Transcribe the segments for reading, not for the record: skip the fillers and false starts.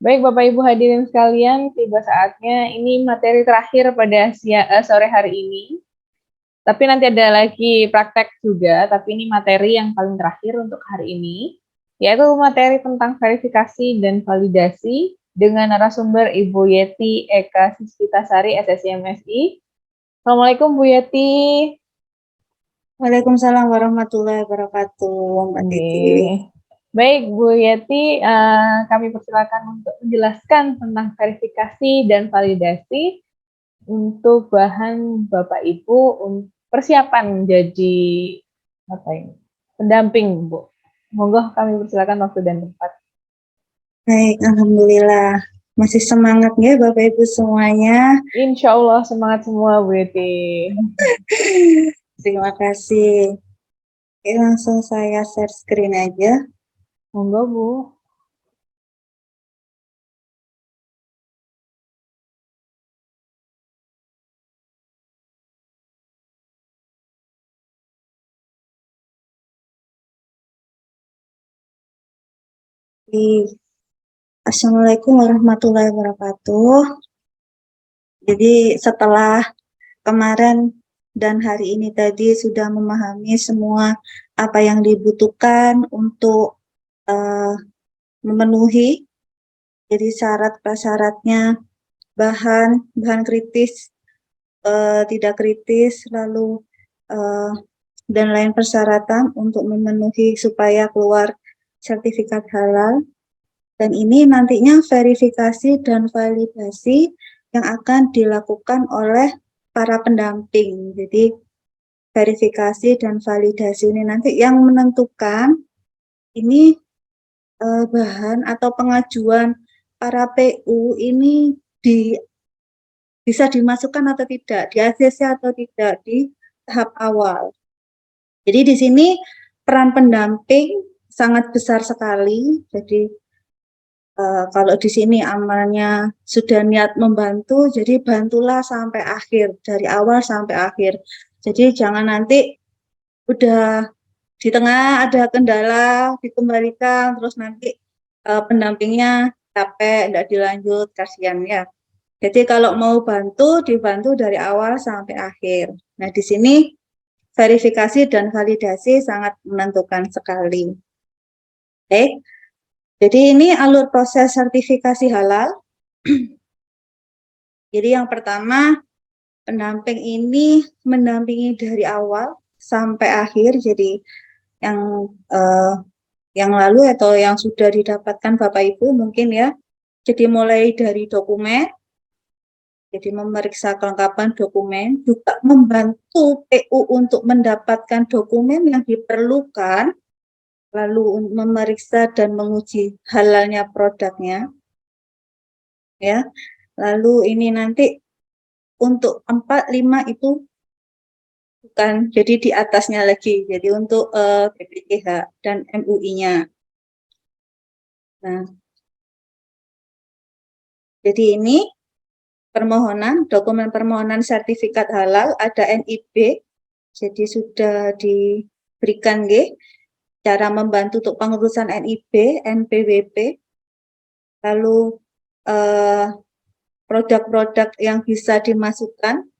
Baik, Bapak Ibu hadirin sekalian, tiba saatnya ini materi terakhir pada sore hari ini. Tapi nanti ada lagi praktek juga, tapi ini materi yang paling terakhir untuk hari ini, yaitu materi tentang verifikasi dan validasi dengan narasumber Ibu Yeti Eka Sispitasari, SSI MSI. Assalamualaikum Bu Yeti. Waalaikumsalam warahmatullahi wabarakatuh, Mbak Titi. Baik, Bu Yeti, kami persilakan untuk menjelaskan tentang verifikasi dan validasi untuk bahan Bapak Ibu persiapan jadi apa ini? Pendamping, Bu. Monggo kami persilakan waktu dan tempat. Baik, Alhamdulillah. Masih semangat ya Bapak Ibu semuanya. Insya Allah semangat semua, Bu Yeti. Terima kasih. Oke, langsung saya share screen aja. Monggo, Bu. Assalamualaikum warahmatullahi wabarakatuh. Jadi setelah kemarin dan hari ini tadi sudah memahami semua apa yang dibutuhkan untuk memenuhi jadi syarat prasyaratnya, bahan kritis, tidak kritis, lalu dan lain persyaratan untuk memenuhi supaya keluar sertifikat halal. Dan ini nantinya verifikasi dan validasi yang akan dilakukan oleh para pendamping. Jadi verifikasi dan validasi ini nanti yang menentukan ini bahan atau pengajuan para PU ini bisa dimasukkan atau tidak, di ACC atau tidak di tahap awal. Jadi di sini peran pendamping sangat besar sekali. Jadi kalau di sini amalnya sudah niat membantu, jadi bantulah sampai akhir, dari awal sampai akhir. Jadi jangan nanti udah di tengah ada kendala, dikembalikan, terus nanti pendampingnya capek, tidak dilanjut, kasihan ya. Jadi kalau mau bantu, dibantu dari awal sampai akhir. Nah di sini verifikasi dan validasi sangat menentukan sekali. Oke, jadi ini alur proses sertifikasi halal. Jadi yang pertama, pendamping ini mendampingi dari awal sampai akhir. Jadi yang lalu atau yang sudah didapatkan Bapak Ibu mungkin ya. Jadi mulai dari dokumen, jadi memeriksa kelengkapan dokumen, juga membantu PU untuk mendapatkan dokumen yang diperlukan, lalu memeriksa dan menguji halalnya produknya. Ya, lalu ini nanti untuk 4, 5 itu bukan, jadi di atasnya lagi, jadi untuk BPKH dan MUI-nya. Nah, jadi ini permohonan, dokumen permohonan sertifikat halal, ada NIB, jadi sudah diberikan cara membantu untuk pengurusan NIB, NPWP, lalu produk-produk yang bisa dimasukkan,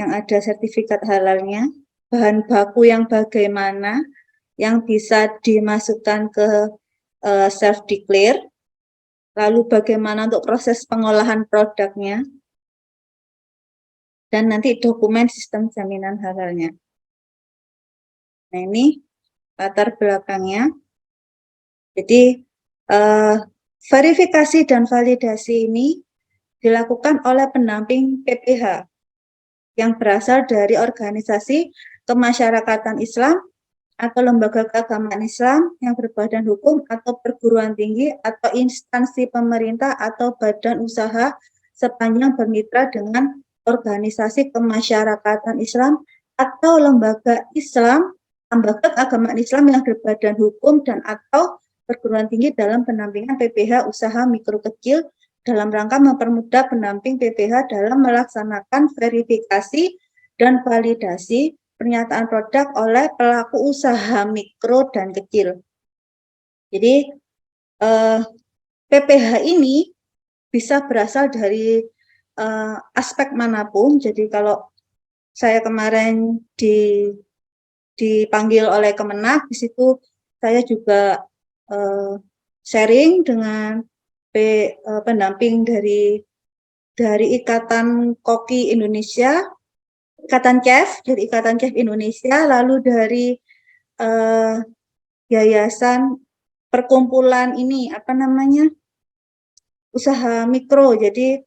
yang ada sertifikat halalnya, bahan baku yang bagaimana, yang bisa dimasukkan ke self-declare, lalu bagaimana untuk proses pengolahan produknya, dan nanti dokumen sistem jaminan halalnya. Nah ini latar belakangnya. Jadi verifikasi dan validasi ini dilakukan oleh pendamping PPH yang berasal dari organisasi kemasyarakatan Islam atau lembaga keagamaan Islam yang berbadan hukum atau perguruan tinggi atau instansi pemerintah atau badan usaha sepanjang bermitra dengan organisasi kemasyarakatan Islam atau lembaga Islam, lembaga keagamaan Islam yang berbadan hukum dan atau perguruan tinggi dalam pendampingan PPH usaha mikro kecil dalam rangka mempermudah pendamping PPH dalam melaksanakan verifikasi dan validasi pernyataan produk oleh pelaku usaha mikro dan kecil. Jadi PPH ini bisa berasal dari aspek manapun. Jadi kalau saya kemarin dipanggil oleh Kemenak, di situ saya juga sharing dengan pendamping dari Ikatan Koki Indonesia, Ikatan Chef, dari Ikatan Chef Indonesia, lalu dari yayasan perkumpulan ini, apa namanya, usaha mikro. Jadi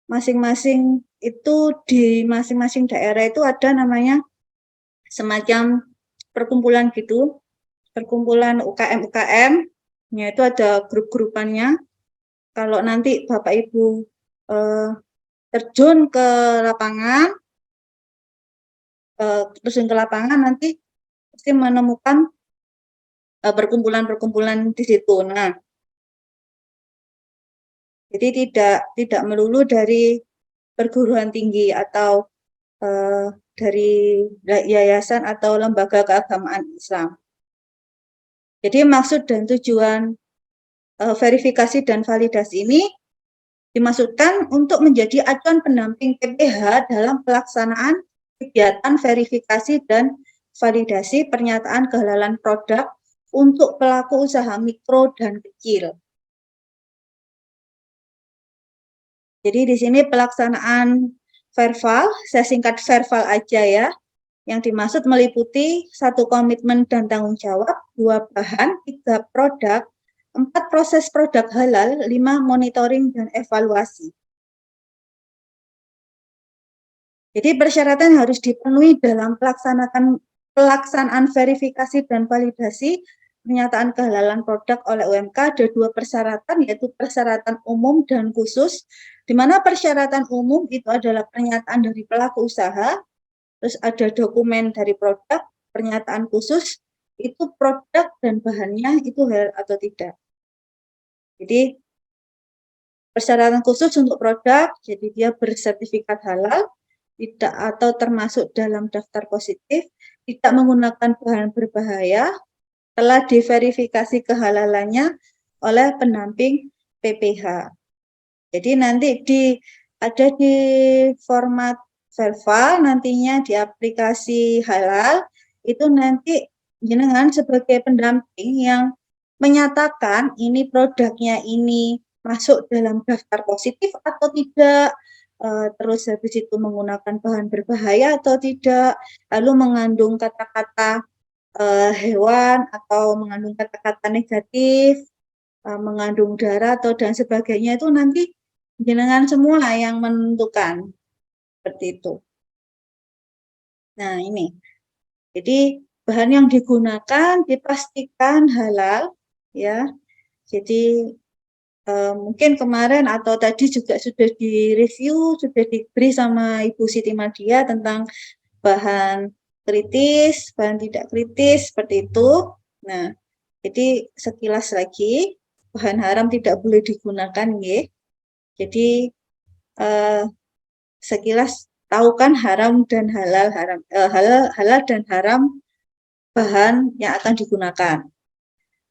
masing-masing itu di masing-masing daerah itu ada namanya semacam perkumpulan gitu, perkumpulan UKM-UKM, ya itu ada grup-grupannya. Kalau nanti Bapak Ibu terjun ke lapangan, nanti pasti menemukan perkumpulan-perkumpulan di situ. Nah, jadi tidak melulu dari perguruan tinggi atau dari yayasan atau lembaga keagamaan Islam. Jadi maksud dan tujuan verifikasi dan validasi ini dimaksudkan untuk menjadi acuan pendamping PPH dalam pelaksanaan kegiatan verifikasi dan validasi pernyataan kehalalan produk untuk pelaku usaha mikro dan kecil. Jadi di sini pelaksanaan verval, saya singkat verval aja ya. Yang dimaksud meliputi 1 komitmen dan tanggung jawab, 2 bahan, 3 produk, 4 proses produk halal, 5 monitoring dan evaluasi. Jadi persyaratan harus dipenuhi dalam pelaksanaan verifikasi dan validasi pernyataan kehalalan produk oleh UMK. Ada 2 persyaratan, yaitu persyaratan umum dan khusus, di mana persyaratan umum itu adalah pernyataan dari pelaku usaha, terus ada dokumen dari produk, pernyataan khusus, itu produk dan bahannya itu halal atau tidak. Jadi persyaratan khusus untuk produk, jadi dia bersertifikat halal, tidak atau termasuk dalam daftar positif, tidak menggunakan bahan berbahaya, telah diverifikasi kehalalannya oleh pendamping PPH. Jadi nanti ada di format verval, nantinya di aplikasi halal, itu nanti jenengan sebagai pendamping yang menyatakan ini produknya ini masuk dalam daftar positif atau tidak, terus habis itu menggunakan bahan berbahaya atau tidak, lalu mengandung kata-kata hewan atau mengandung kata-kata negatif, mengandung darah atau dan sebagainya, itu nanti jenengan semua yang menentukan, seperti itu. Nah ini, jadi bahan yang digunakan dipastikan halal, ya. Jadi mungkin kemarin atau tadi juga sudah direview, sudah diberi sama Ibu Siti Madia tentang bahan kritis, bahan tidak kritis, seperti itu. Nah, jadi sekilas lagi, bahan haram tidak boleh digunakan, ya. Jadi sekilas tahu kan haram dan halal, halal dan haram bahan yang akan digunakan.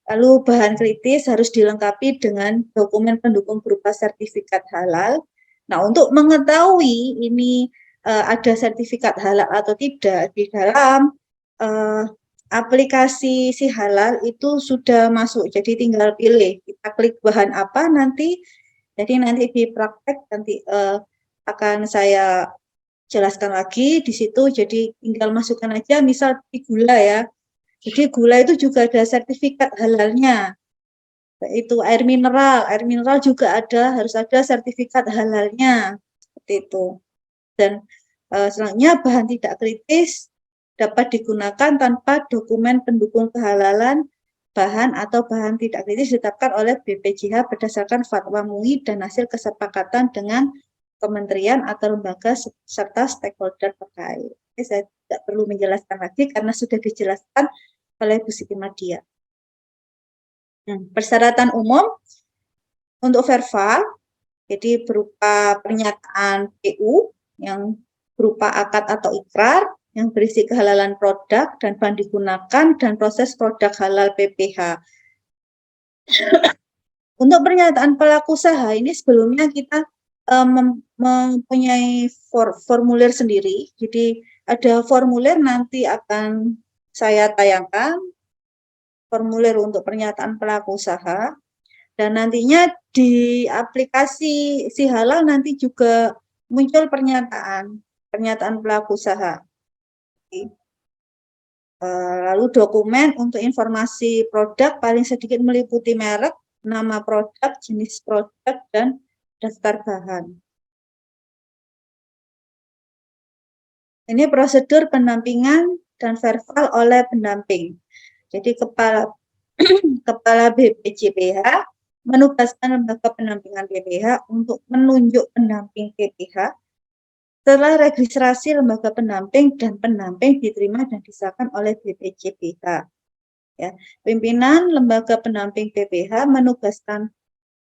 Lalu bahan kritis harus dilengkapi dengan dokumen pendukung berupa sertifikat halal. Nah, untuk mengetahui ini ada sertifikat halal atau tidak di dalam aplikasi si halal itu sudah masuk. Jadi tinggal pilih, kita klik bahan apa nanti. Jadi nanti di praktek nanti akan saya jelaskan lagi di situ. Jadi tinggal masukkan aja, misal di gula ya. Jadi gula itu juga ada sertifikat halalnya. Itu air mineral juga harus ada sertifikat halalnya. Seperti itu. Dan selanjutnya bahan tidak kritis dapat digunakan tanpa dokumen pendukung kehalalan bahan atau bahan tidak kritis ditetapkan oleh BPJH berdasarkan fatwa MUI dan hasil kesepakatan dengan kementerian atau lembaga serta stakeholder terkait. Saya tidak perlu menjelaskan lagi karena sudah dijelaskan oleh Bu Siti Madia. Persyaratan umum untuk verval, jadi berupa pernyataan PU yang berupa akad atau ikrar yang berisi kehalalan produk dan bahan digunakan dan proses produk halal PPH. Untuk pernyataan pelaku usaha ini sebelumnya kita mempunyai formulir sendiri. Jadi ada formulir nanti akan saya tayangkan, formulir untuk pernyataan pelaku usaha. Dan nantinya di aplikasi Si Halal nanti juga muncul pernyataan pelaku usaha. Lalu dokumen untuk informasi produk paling sedikit meliputi merek, nama produk, jenis produk, dan daftar bahan. Ini prosedur pendampingan dan verbal oleh pendamping. Jadi kepala BPJPH menugaskan lembaga pendampingan PPH untuk menunjuk pendamping PPH setelah registrasi lembaga pendamping dan pendamping diterima dan disahkan oleh BPJPH. Ya, pimpinan lembaga pendamping PPH menugaskan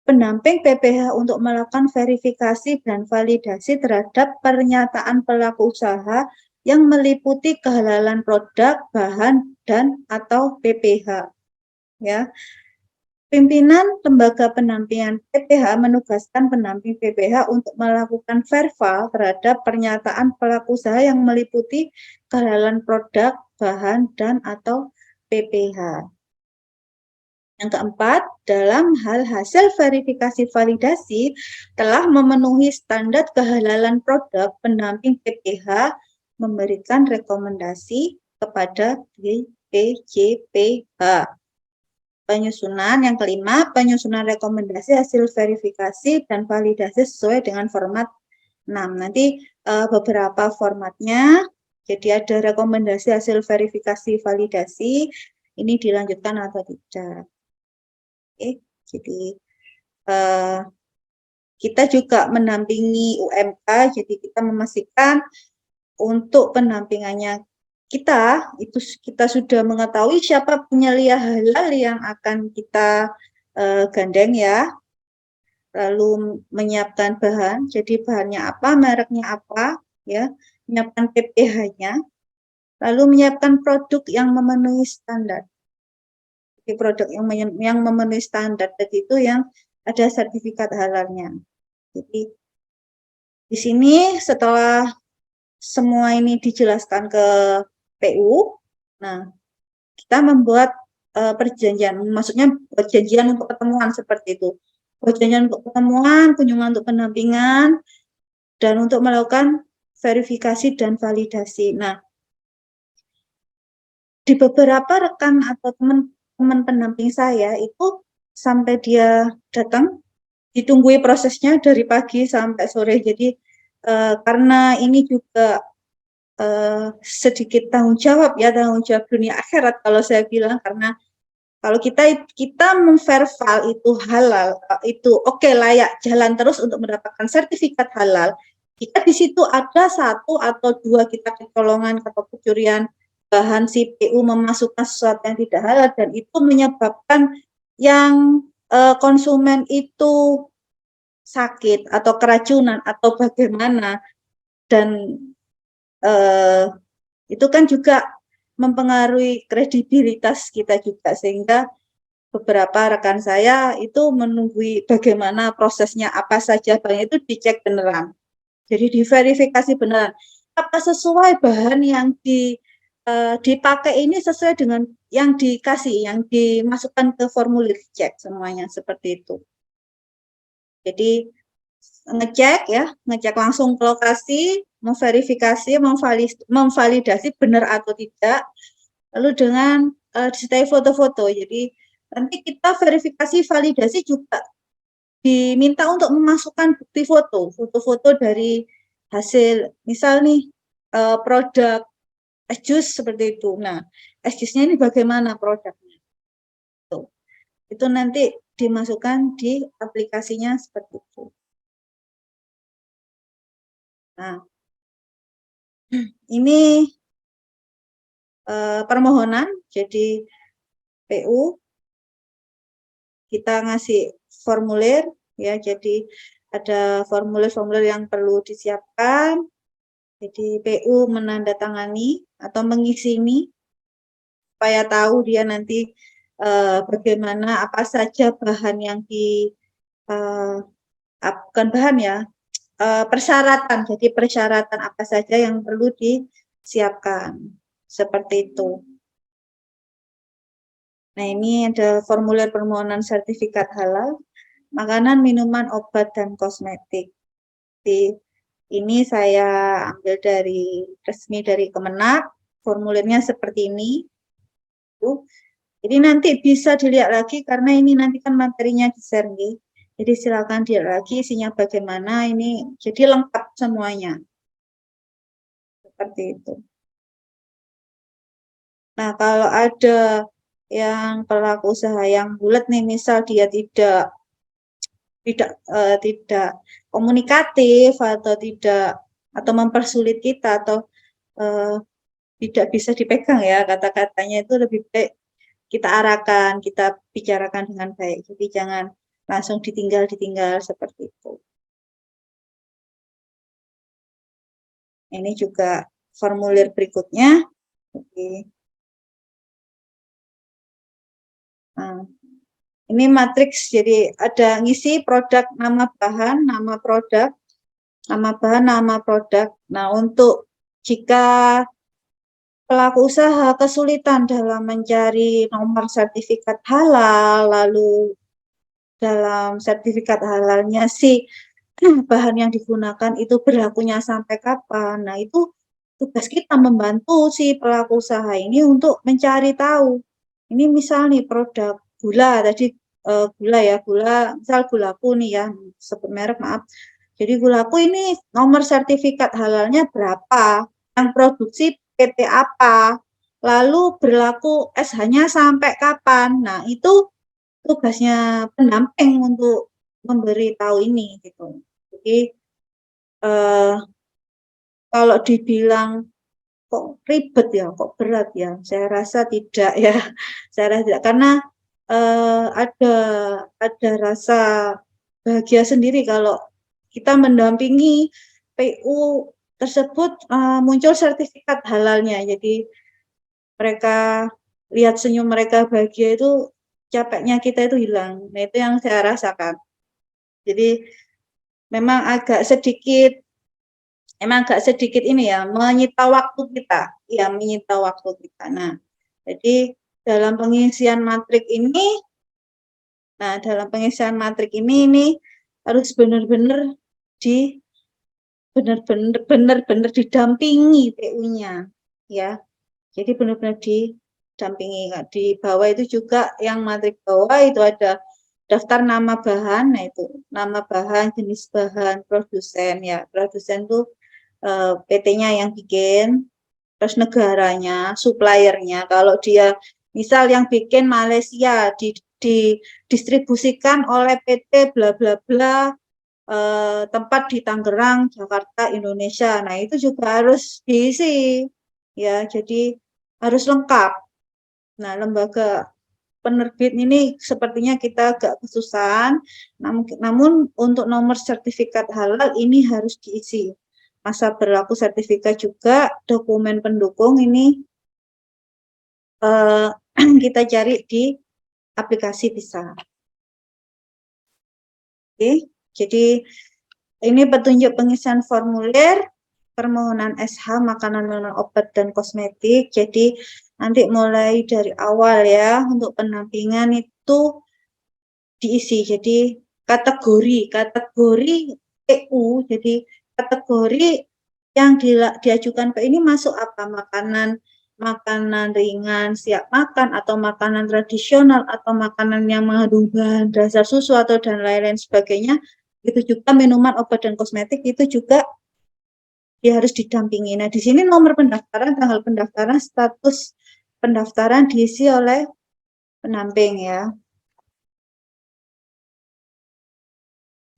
pendamping PPH untuk melakukan verifikasi dan validasi terhadap pernyataan pelaku usaha yang meliputi kehalalan produk, bahan, dan atau PPH. Ya, pimpinan lembaga pendampingan PPH menugaskan pendamping PPH untuk melakukan verbal terhadap pernyataan pelaku usaha yang meliputi kehalalan produk, bahan, dan atau PPH. Yang keempat, dalam hal hasil verifikasi validasi telah memenuhi standar kehalalan produk, pendamping PPH memberikan rekomendasi kepada BPJPH. Penyusunan yang kelima, penyusunan rekomendasi hasil verifikasi dan validasi sesuai dengan format 6. Nanti beberapa formatnya, jadi ada rekomendasi hasil verifikasi validasi, ini dilanjutkan atau tidak. Oke, jadi kita juga mendampingi UMK, jadi kita memastikan untuk pendampingannya kita sudah mengetahui siapa penyelia halal yang akan kita gandeng ya, lalu menyiapkan bahan, jadi bahannya apa, mereknya apa, ya, menyiapkan PPH-nya, lalu menyiapkan produk yang memenuhi standar. Jadi produk yang memenuhi standar itu yang ada sertifikat halalnya. Jadi di sini setelah semua ini dijelaskan ke PU, nah kita membuat perjanjian, maksudnya perjanjian untuk ketemuan seperti itu. Perjanjian untuk ketemuan, kunjungan untuk pendampingan, dan untuk melakukan verifikasi dan validasi. Nah, di beberapa rekan atau teman pendamping saya itu sampai dia datang, ditunggui prosesnya dari pagi sampai sore. Jadi karena ini juga sedikit tanggung jawab dunia akhirat kalau saya bilang, karena kalau kita memverbal itu halal, itu oke, layak jalan terus untuk mendapatkan sertifikat halal. Jika di situ ada satu atau dua kita kecolongan atau kecurian bahan CPU memasukkan sesuatu yang tidak halal dan itu menyebabkan yang konsumen itu sakit atau keracunan atau bagaimana, dan itu kan juga mempengaruhi kredibilitas kita juga, sehingga beberapa rekan saya itu menunggui bagaimana prosesnya, apa saja bahan itu dicek beneran, jadi diverifikasi beneran apa sesuai bahan yang dipakai ini sesuai dengan yang dikasih, yang dimasukkan ke formulir, cek semuanya seperti itu. Jadi ngecek langsung ke lokasi, memverifikasi, memvalidasi benar atau tidak, lalu dengan disertai foto-foto. Jadi nanti kita verifikasi validasi juga diminta untuk memasukkan bukti foto dari hasil, misal nih produk es jus seperti itu. Nah, es jusnya ini bagaimana produknya? Itu nanti dimasukkan di aplikasinya seperti itu. Nah, ini permohonan, jadi PU kita ngasih formulir ya, jadi ada formulir-formulir yang perlu disiapkan. Jadi PU menandatangani atau mengisi ini supaya tahu dia nanti bagaimana apa saja bahan yang bukan bahan ya, persyaratan. Jadi persyaratan apa saja yang perlu disiapkan. Seperti itu. Nah, ini ada formulir permohonan sertifikat halal, makanan, minuman, obat, dan kosmetik. Ini saya ambil dari resmi dari Kemenak, formulirnya seperti ini. Jadi nanti bisa dilihat lagi karena ini nanti kan materinya di-share nih. Jadi silakan dilihat lagi isinya bagaimana ini. Jadi lengkap semuanya. Seperti itu. Nah, kalau ada yang pelaku usaha yang bulat nih, misal dia tidak komunikatif atau mempersulit kita atau tidak bisa dipegang ya kata-katanya, itu lebih baik kita arahkan, kita bicarakan dengan baik. Jadi jangan langsung ditinggal seperti itu. Ini juga formulir berikutnya. Oke. Nah, ini matriks, jadi ada ngisi produk, nama bahan, nama produk, nama bahan, nama produk. Nah, untuk jika pelaku usaha kesulitan dalam mencari nomor sertifikat halal, lalu dalam sertifikat halalnya bahan yang digunakan itu berlakunya sampai kapan. Nah, itu tugas kita membantu si pelaku usaha ini untuk mencari tahu. Ini misal nih produk gula, tadi gula ya, misal gulaku nih ya, sebut merek maaf. Jadi gulaku ini nomor sertifikat halalnya berapa, yang produksi PT apa, lalu berlaku SH-nya sampai kapan. Nah, itu tugasnya pendamping untuk memberi tahu ini gitu. Jadi kalau dibilang kok ribet ya, kok berat ya, saya rasa tidak ya. Saya rasa tidak, karena ada rasa bahagia sendiri kalau kita mendampingi PU tersebut muncul sertifikat halalnya. Jadi mereka lihat senyum mereka bahagia itu, capeknya kita itu hilang. Nah, itu yang saya rasakan. Jadi memang agak sedikit ini ya, menyita waktu kita. Ya, menyita waktu kita. Nah, jadi dalam pengisian matrik ini, harus benar-benar didampingi PU-nya, ya. Jadi benar-benar didampingi. Di bawah itu juga yang matrik bawah itu ada daftar nama bahan. Nah, itu nama bahan, jenis bahan, produsen ya. Produsen itu PT-nya yang bikin, terus negaranya, suppliernya. Kalau dia misal yang bikin Malaysia, didistribusikan oleh PT bla bla bla, tempat di Tangerang, Jakarta, Indonesia. Nah, itu juga harus diisi ya. Jadi harus lengkap. Nah, lembaga penerbit ini sepertinya kita agak kesusahan, namun untuk nomor sertifikat halal ini harus diisi. Masa berlaku sertifikat juga, dokumen pendukung ini kita cari di aplikasi bisa. Oke, jadi ini petunjuk pengisian formulir permohonan SH makanan, minuman, obat, dan kosmetik. Jadi nanti mulai dari awal ya, untuk pendampingan itu diisi. Jadi kategori EU, jadi kategori yang diajukan ke ini masuk apa? Makanan ringan, siap makan, atau makanan tradisional, atau makanan yang mengandung bahan dasar susu, atau dan lain-lain sebagainya. Itu juga minuman, obat, dan kosmetik itu juga dia harus didampingi. Nah, di sini nomor pendaftaran, tanggal pendaftaran, status pendaftaran diisi oleh pendamping ya.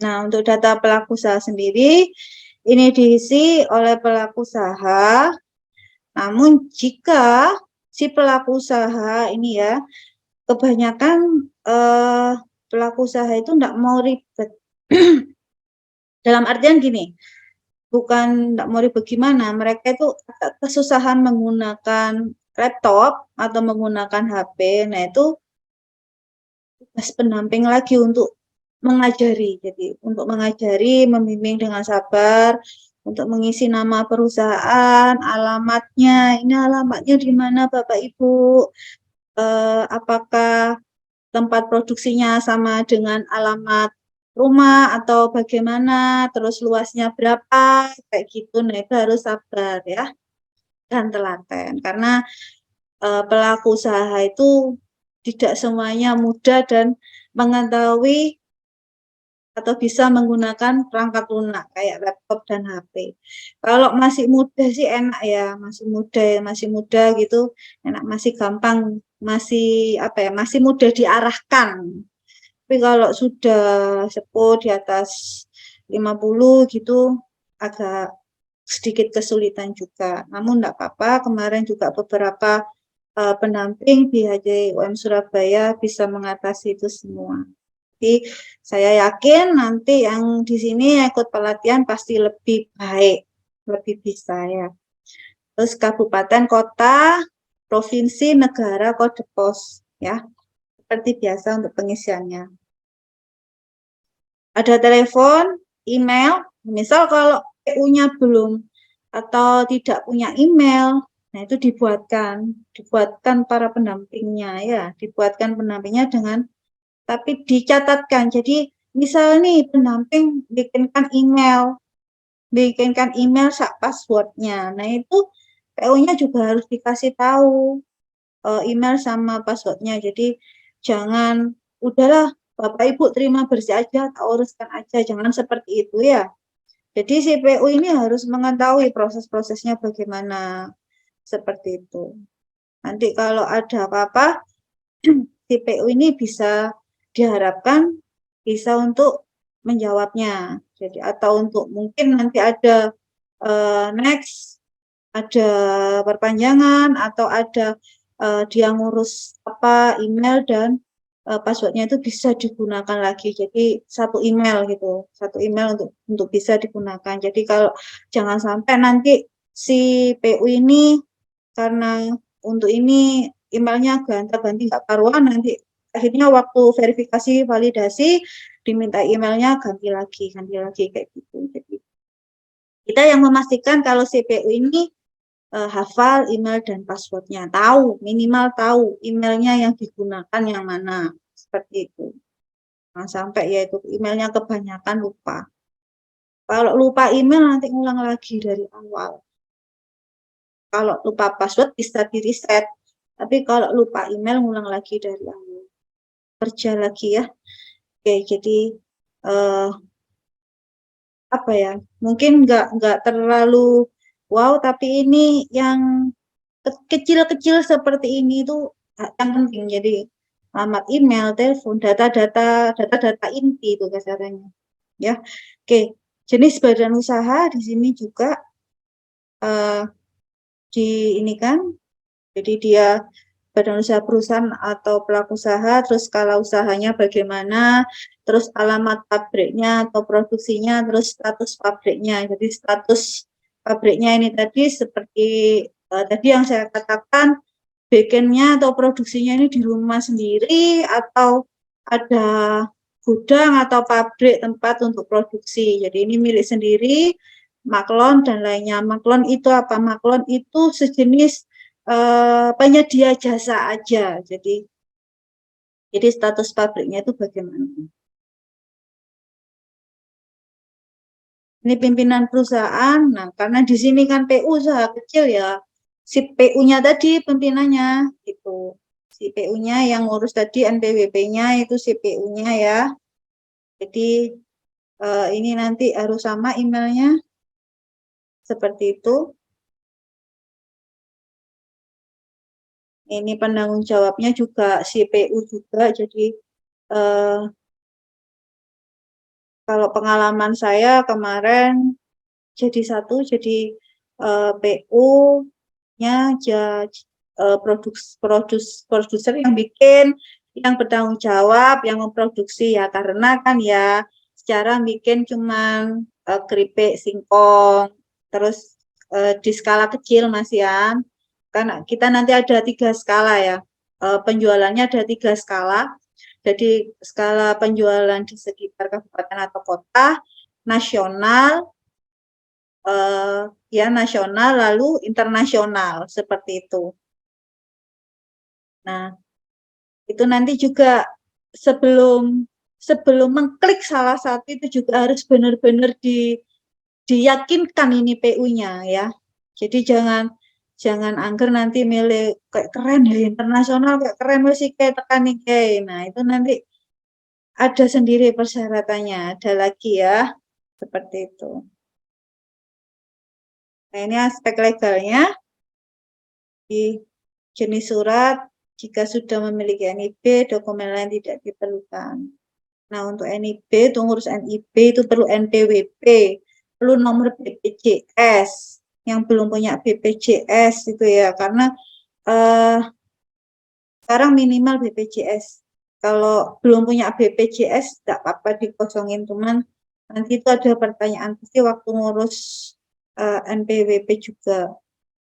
Nah, untuk data pelaku usaha sendiri, ini diisi oleh pelaku usaha. Namun jika si pelaku usaha ini ya, kebanyakan pelaku usaha itu enggak mau ribet. Dalam artian gini, bukan enggak mau ribet gimana, mereka itu kesusahan menggunakan laptop atau menggunakan HP. Nah, itu tugas pendamping lagi untuk mengajari. Jadi untuk mengajari, membimbing dengan sabar, untuk mengisi nama perusahaan, alamatnya, ini alamatnya di mana Bapak Ibu, apakah tempat produksinya sama dengan alamat rumah atau bagaimana, terus luasnya berapa, kayak gitu. Nah itu harus sabar ya, dan telaten. Karena pelaku usaha itu tidak semuanya mudah dan mengetahui atau bisa menggunakan perangkat lunak kayak laptop dan HP. Kalau masih muda sih enak ya, masih muda gitu, enak, masih gampang, masih apa ya, masih mudah diarahkan. Tapi kalau sudah sepuh di atas 50 gitu, agak sedikit kesulitan juga. Namun enggak apa-apa, kemarin juga beberapa pendamping di HJUM Surabaya bisa mengatasi itu semua. Jadi saya yakin nanti yang di sini ikut pelatihan pasti lebih baik, lebih bisa ya. Terus kabupaten, kota, provinsi, negara, kode pos ya. Seperti biasa untuk pengisiannya. Ada telepon, email, misal kalau PU-nya belum atau tidak punya email, nah itu dibuatkan para pendampingnya ya, dibuatkan pendampingnya dengan, tapi dicatatkan. Jadi misal nih pendamping bikinkan email sak passwordnya. Nah itu PO-nya juga harus dikasih tahu email sama passwordnya. Jadi jangan udahlah Bapak Ibu terima bersih aja, tak uruskan aja, jangan seperti itu ya. Jadi si PU ini harus mengetahui proses-prosesnya bagaimana, seperti itu. Nanti kalau ada apa-apa, si PU ini bisa diharapkan bisa untuk menjawabnya. Jadi atau untuk mungkin nanti ada next, ada perpanjangan atau ada dia ngurus apa email dan passwordnya itu bisa digunakan lagi. Jadi satu email gitu, satu email untuk bisa digunakan. Jadi kalau jangan sampai nanti si PU ini karena untuk ini emailnya ganti nggak karuan, nanti akhirnya waktu verifikasi validasi diminta emailnya ganti lagi kayak gitu. Jadi kita yang memastikan kalau CPU ini hafal email dan passwordnya, minimal tahu emailnya yang digunakan yang mana, seperti itu. Nah, sampai yaitu emailnya kebanyakan lupa. Kalau lupa email nanti ngulang lagi dari awal. Kalau lupa password bisa di-reset, tapi kalau lupa email ngulang lagi dari awal. Kerja lagi ya. Oke, jadi apa ya? Mungkin nggak terlalu wow, tapi ini yang kecil-kecil seperti ini itu yang penting. Jadi alamat email, telepon, data-data inti itu kasarannya. Ya, oke. Jenis badan usaha di sini juga di ini kan. Jadi dia badan usaha perusahaan atau pelaku usaha, terus skala usahanya bagaimana, terus alamat pabriknya atau produksinya, terus status pabriknya. Jadi status pabriknya ini tadi seperti tadi yang saya katakan, backend-nya atau produksinya ini di rumah sendiri atau ada gudang atau pabrik tempat untuk produksi. Jadi ini milik sendiri, maklon dan lainnya. Maklon itu apa? Maklon itu sejenis penyedia jasa aja. Jadi status pabriknya itu bagaimana? Ini pimpinan perusahaan. Nah, karena di sini kan PU usaha kecil ya, si PU-nya tadi pimpinannya gitu. Si PU-nya yang ngurus tadi NPWP-nya itu si PU-nya ya. Jadi ini nanti harus sama emailnya seperti itu. Ini penanggung jawabnya juga si PU juga. Jadi kalau pengalaman saya kemarin jadi PU-nya produser yang bikin, yang bertanggung jawab, yang memproduksi ya, karena kan ya secara bikin cuman keripik, singkong, terus di skala kecil Mas ya, karena kita nanti ada 3 skala ya, penjualannya ada 3 skala. Jadi skala penjualan di sekitar kabupaten atau kota, nasional, ya nasional lalu internasional seperti itu. Nah, itu nanti juga sebelum mengklik salah satu itu juga harus benar-benar diyakinkan ini PU-nya ya. Jadi jangan angker nanti milih kayak keren ya internasional kayak keren sih kayak tekan kayak. Nah, itu nanti ada sendiri persyaratannya, ada lagi ya. Seperti itu. Nah, ini aspek legalnya. Di jenis surat, jika sudah memiliki NIB, dokumen lain tidak diperlukan. Nah, untuk NIB, itu ngurus NIB itu perlu NPWP, perlu nomor BPJS. Yang belum punya BPJS itu ya, karena sekarang minimal BPJS. Kalau belum punya BPJS, tidak apa-apa dikosongin, cuman nanti itu ada pertanyaan pasti waktu ngurus NPWP juga.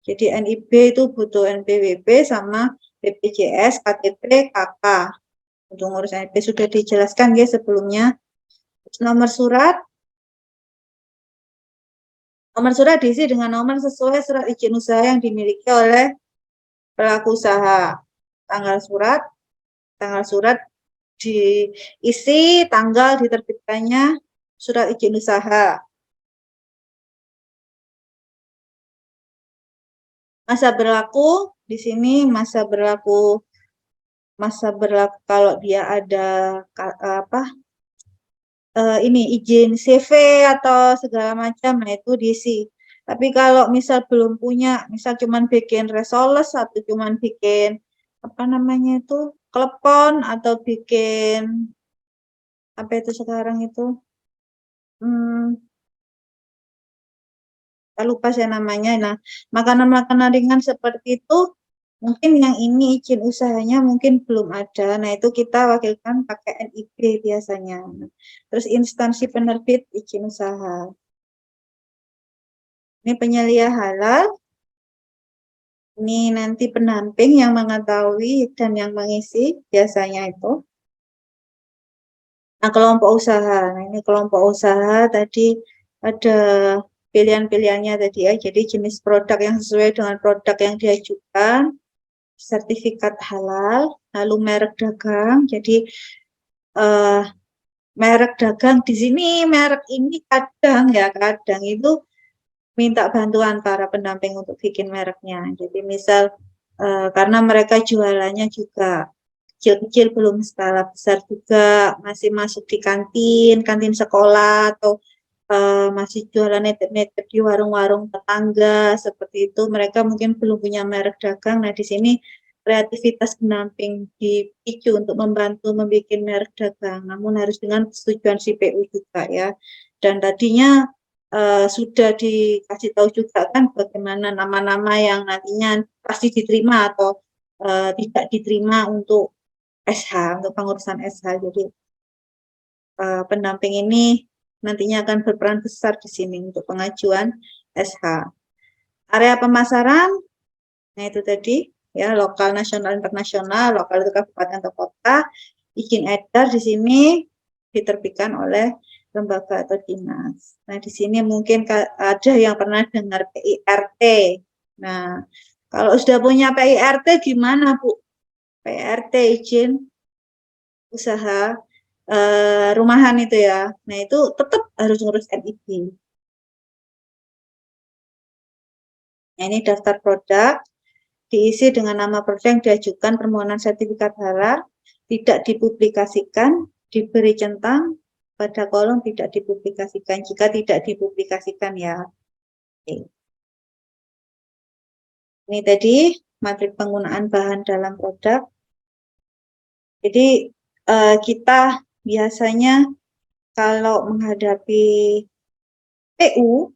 Jadi NIB itu butuh NPWP sama BPJS, KTP, KK. Untuk ngurus NIB sudah dijelaskan ya sebelumnya. Nomor surat diisi dengan nomor sesuai surat izin usaha yang dimiliki oleh pelaku usaha. Tanggal surat diisi, tanggal diterbitkannya surat izin usaha. Masa berlaku di sini masa berlaku kalau dia ada ini izin CV atau segala macam, nah itu diisi. Tapi kalau misal belum punya, misal cuman bikin resoles atau cuman bikin apa namanya itu klepon atau bikin apa itu sekarang itu lupa saya namanya. Nah, makanan-makanan ringan seperti itu mungkin yang ini izin usahanya mungkin belum ada. Nah, itu kita wakilkan pakai NIB biasanya. Terus instansi penerbit izin usaha. Ini penyelia halal. Ini nanti pendamping yang mengetahui dan yang mengisi biasanya itu. Nah, kelompok usaha. Nah, ini kelompok usaha tadi ada pilihan-pilihannya tadi ya. Jadi jenis produk yang sesuai dengan produk yang diajukan, sertifikat halal, lalu merek dagang. Jadi merek dagang di sini, merek ini kadang itu minta bantuan para pendamping untuk bikin mereknya. Jadi misal karena mereka jualannya juga kecil-kecil belum skala besar juga, masih masuk di kantin sekolah atau masih jualan netep-netep di warung-warung tetangga seperti itu, mereka mungkin belum punya merek dagang. Nah, di sini kreativitas pendamping dipicu untuk membantu membuat merek dagang, namun harus dengan persetujuan si PU juga ya. Dan tadinya sudah dikasih tahu juga kan bagaimana nama-nama yang nantinya pasti diterima atau tidak diterima untuk SH, untuk pengurusan SH. Jadi pendamping ini nantinya akan berperan besar di sini untuk pengajuan SH. Area pemasaran, nah itu tadi ya, lokal, nasional, internasional. Lokal itu kabupaten atau kota. Izin edar di sini diterbitkan oleh lembaga atau dinas. Nah, di sini mungkin ada yang pernah dengar PIRT. Nah, kalau sudah punya PIRT gimana, Bu? PIRT izin usaha rumahan itu ya. Nah, itu tetap harus ngurus NIB. Nah, ini daftar produk diisi dengan nama produk yang diajukan permohonan sertifikat halal, tidak dipublikasikan, diberi centang pada kolom tidak dipublikasikan jika tidak dipublikasikan ya. Oke. Ini tadi materi penggunaan bahan dalam produk. Jadi kita biasanya kalau menghadapi PU,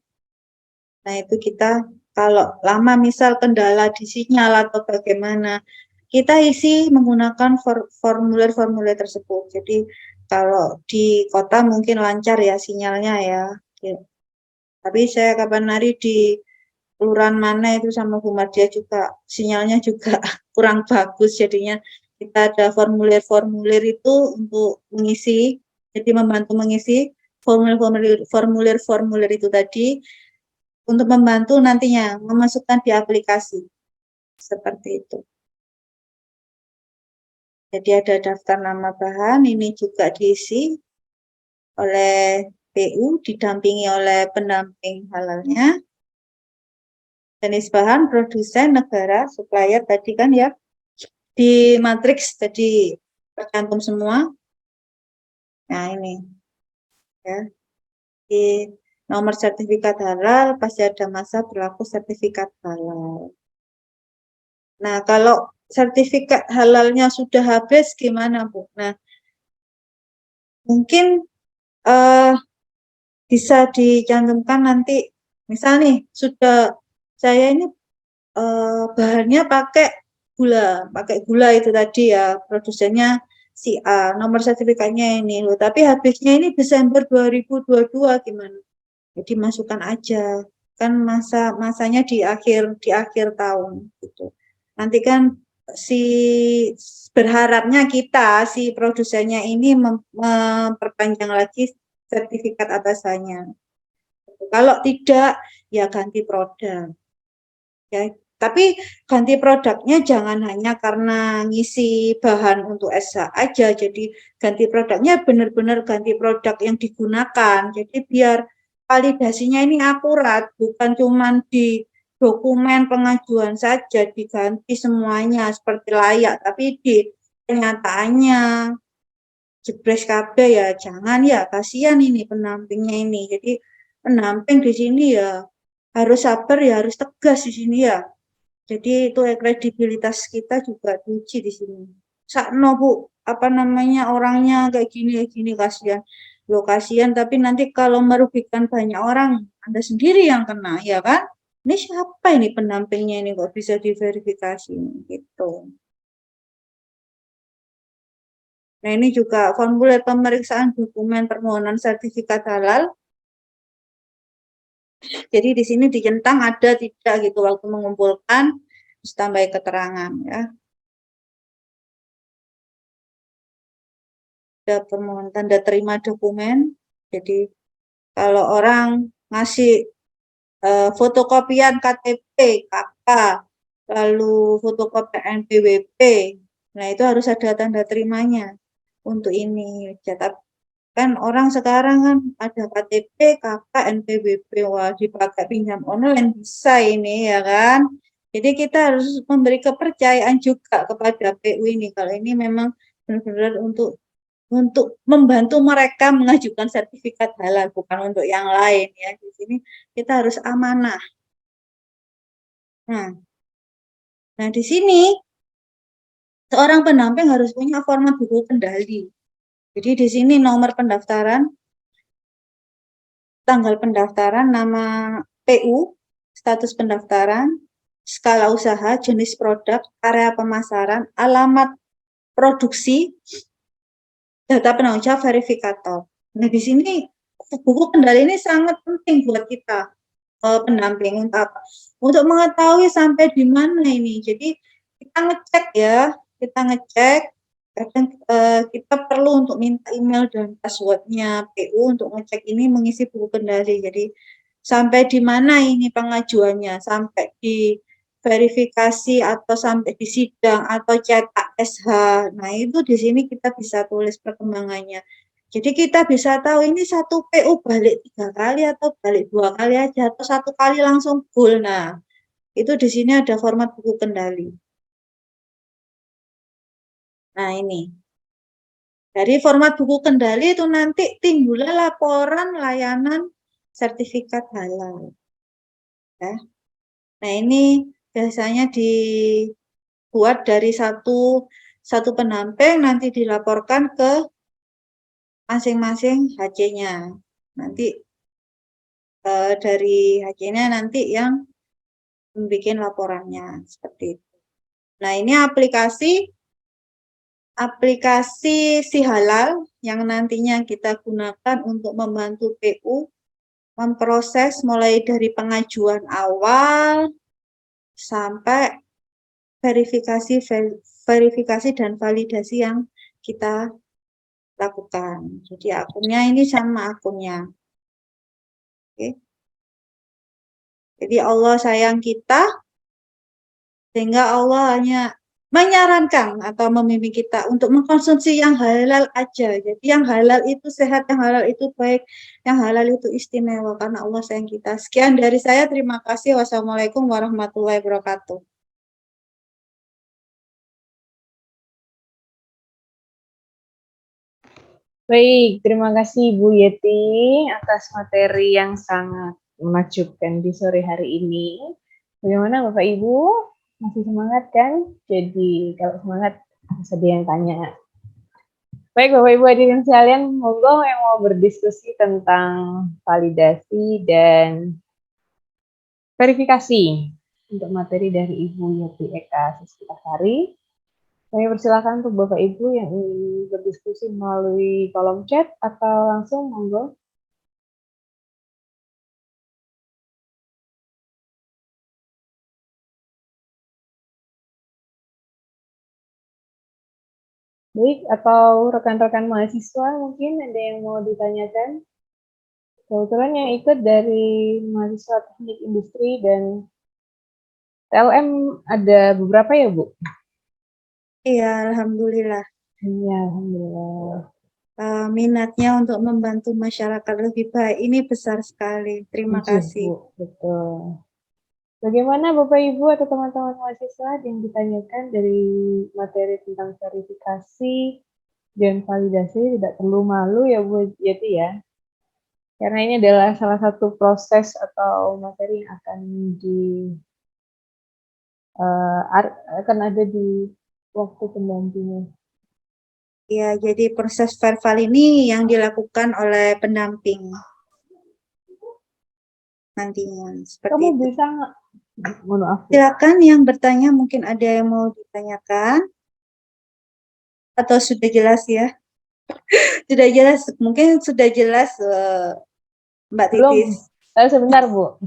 nah itu kita kalau lama misal kendala di sinyal atau bagaimana, kita isi menggunakan formulir-formulir tersebut. Jadi kalau di kota mungkin lancar ya sinyalnya ya. Tapi saya kapan hari di kelurahan mana itu sama Bu Mardia juga sinyalnya juga kurang bagus, jadinya kita ada formulir-formulir itu untuk mengisi, jadi membantu mengisi formulir itu tadi untuk membantu nantinya memasukkan di aplikasi. Seperti itu. Jadi ada daftar nama bahan, ini juga diisi oleh PU, didampingi oleh pendamping halalnya. Jenis bahan, produsen, negara, supplier tadi kan ya. Di matriks tadi tercantum semua. Nah ini ya. Di nomor sertifikat halal pasti ada masa berlaku sertifikat halal. Nah, kalau sertifikat halalnya sudah habis gimana, Bu? Nah, mungkin bisa dicantumkan nanti, misal nih, saya ini bahannya pakai gula itu tadi ya, produsennya si A, nomor sertifikatnya ini loh, tapi habisnya ini Desember 2022 gimana? Jadi masukkan aja, kan masanya di akhir tahun gitu. Nanti kan berharapnya kita si produsennya ini memperpanjang lagi sertifikat atasannya. Kalau tidak ya ganti produk. Ya, tapi ganti produknya jangan hanya karena ngisi bahan untuk SH aja. Jadi ganti produknya benar-benar ganti produk yang digunakan. Jadi biar validasinya ini akurat, bukan cuma di dokumen pengajuan saja diganti semuanya seperti layak, tapi di kenyataannya jebres kabeh ya jangan ya, kasihan ini pendampingnya ini. Jadi pendamping di sini ya harus sabar ya, harus tegas di sini ya. Jadi itu kredibilitas kita juga diuji di sini. Sakno Bu, apa namanya orangnya kayak gini kasihan. Loh kasihan tapi nanti kalau merugikan banyak orang, Anda sendiri yang kena ya kan? Ini siapa ini pendampingnya ini kok bisa diverifikasi gitu. Nah, ini juga formulir pemeriksaan dokumen permohonan sertifikat halal. Jadi di sini dicentang ada tidak gitu waktu mengumpulkan, terus tambah keterangan ya. Ada permohonan tanda terima dokumen. Jadi kalau orang ngasih fotokopian KTP, KK, lalu fotokopi NPWP, nah itu harus ada tanda terimanya untuk ini. Kan orang sekarang kan ada KTP, KK, NPWP, wah dipakai pinjam online bisa ini ya kan. Jadi kita harus memberi kepercayaan juga kepada PU ini kalau ini memang benar-benar untuk membantu mereka mengajukan sertifikat halal, bukan untuk yang lain ya. Di sini kita harus amanah. Nah di sini seorang pendamping harus punya format buku kendali. Jadi di sini nomor pendaftaran, tanggal pendaftaran, nama PU, status pendaftaran, skala usaha, jenis produk, area pemasaran, alamat produksi, data penanggung jawab, verifikator. Nah di sini buku kendali ini sangat penting buat kita pendamping untuk mengetahui sampai di mana ini. Jadi kita ngecek ya, kadang kita perlu untuk minta email dan passwordnya PU untuk ngecek ini mengisi buku kendali. Jadi sampai di mana ini pengajuannya, sampai di verifikasi atau sampai di sidang atau cetak SH. Nah itu di sini kita bisa tulis perkembangannya. Jadi kita bisa tahu ini satu PU balik 3 kali atau balik 2 kali aja atau 1 kali langsung full. Nah, itu di sini ada format buku kendali. Nah, ini. Dari format buku kendali itu nanti timbullah laporan layanan sertifikat halal. Ya. Nah, ini biasanya dibuat dari satu pendamping nanti dilaporkan ke masing-masing HC-nya. Nanti dari HC-nya nanti yang membuat laporannya seperti itu. Nah, ini aplikasi si halal yang nantinya kita gunakan untuk membantu PU memproses mulai dari pengajuan awal sampai verifikasi verifikasi dan validasi yang kita lakukan. Jadi akunnya ini sama akunnya. Oke. Jadi Allah sayang kita, sehingga Allah hanya menyarankan atau membimbing kita untuk mengkonsumsi yang halal aja. Jadi yang halal itu sehat, yang halal itu baik, yang halal itu istimewa karena Allah sayang kita. Sekian dari saya, terima kasih. Wassalamualaikum warahmatullahi wabarakatuh. Baik, terima kasih Bu Yeti atas materi yang sangat menakjubkan di sore hari ini. Bagaimana Bapak Ibu? Masih semangat kan? Jadi kalau semangat harus ada yang tanya. Baik Bapak Ibu hadirin sekalian, monggo yang mau berdiskusi tentang validasi dan verifikasi untuk materi dari Ibu Yeti Eka Siskitasari. Kami persilakan untuk Bapak Ibu yang ingin berdiskusi melalui kolom chat atau langsung monggo. Baik, atau rekan-rekan mahasiswa mungkin ada yang mau ditanyakan. Kebetulan yang ikut dari mahasiswa teknik industri dan TLM ada beberapa ya Bu? Iya, alhamdulillah. Iya, alhamdulillah. Minatnya untuk membantu masyarakat lebih baik ini besar sekali. Terima kasih. Bu, betul. Bagaimana Bapak Ibu atau teman-teman mahasiswa yang ditanyakan dari materi tentang verifikasi dan validasi, tidak perlu malu ya Bu Yeti ya. Karena ini adalah salah satu proses atau materi yang akan ada di waktu pendampingan. Ya, jadi proses verbal ini yang dilakukan oleh pendamping nantinya. Seperti Kamu itu. bisa nggak? Mohon maaf. Silakan yang bertanya, mungkin ada yang mau ditanyakan atau sudah jelas ya? Sudah jelas, mungkin sudah jelas Mbak Titis. Belum, sebentar Bu.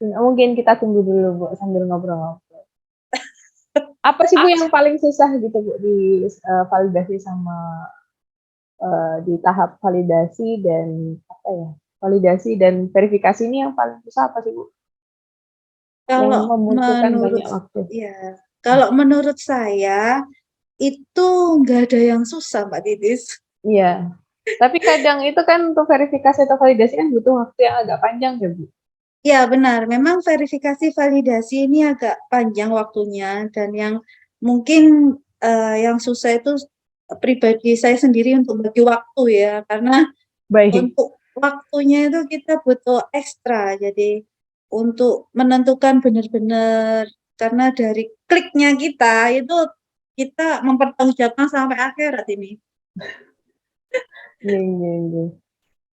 Mungkin kita tunggu dulu Bu sambil ngobrol-ngobrol. Apa sih Bu yang paling susah gitu Bu di validasi sama di tahap validasi dan apa ya? Validasi dan verifikasi ini yang paling susah apa sih Bu? Yang Kalau membutuhkan menurut banyak waktu. ya, kalau menurut saya itu nggak ada yang susah Mbak Titis. Iya. Tapi kadang itu kan untuk verifikasi atau validasi kan butuh waktu yang agak panjang ya Bu. Ya benar, memang verifikasi validasi ini agak panjang waktunya dan yang mungkin yang susah itu pribadi saya sendiri untuk bagi waktu ya, karena untuk waktunya itu kita butuh ekstra. Jadi untuk menentukan benar-benar karena dari kliknya kita itu kita mempertanggungjawabkan sampai akhirat ini. Iya.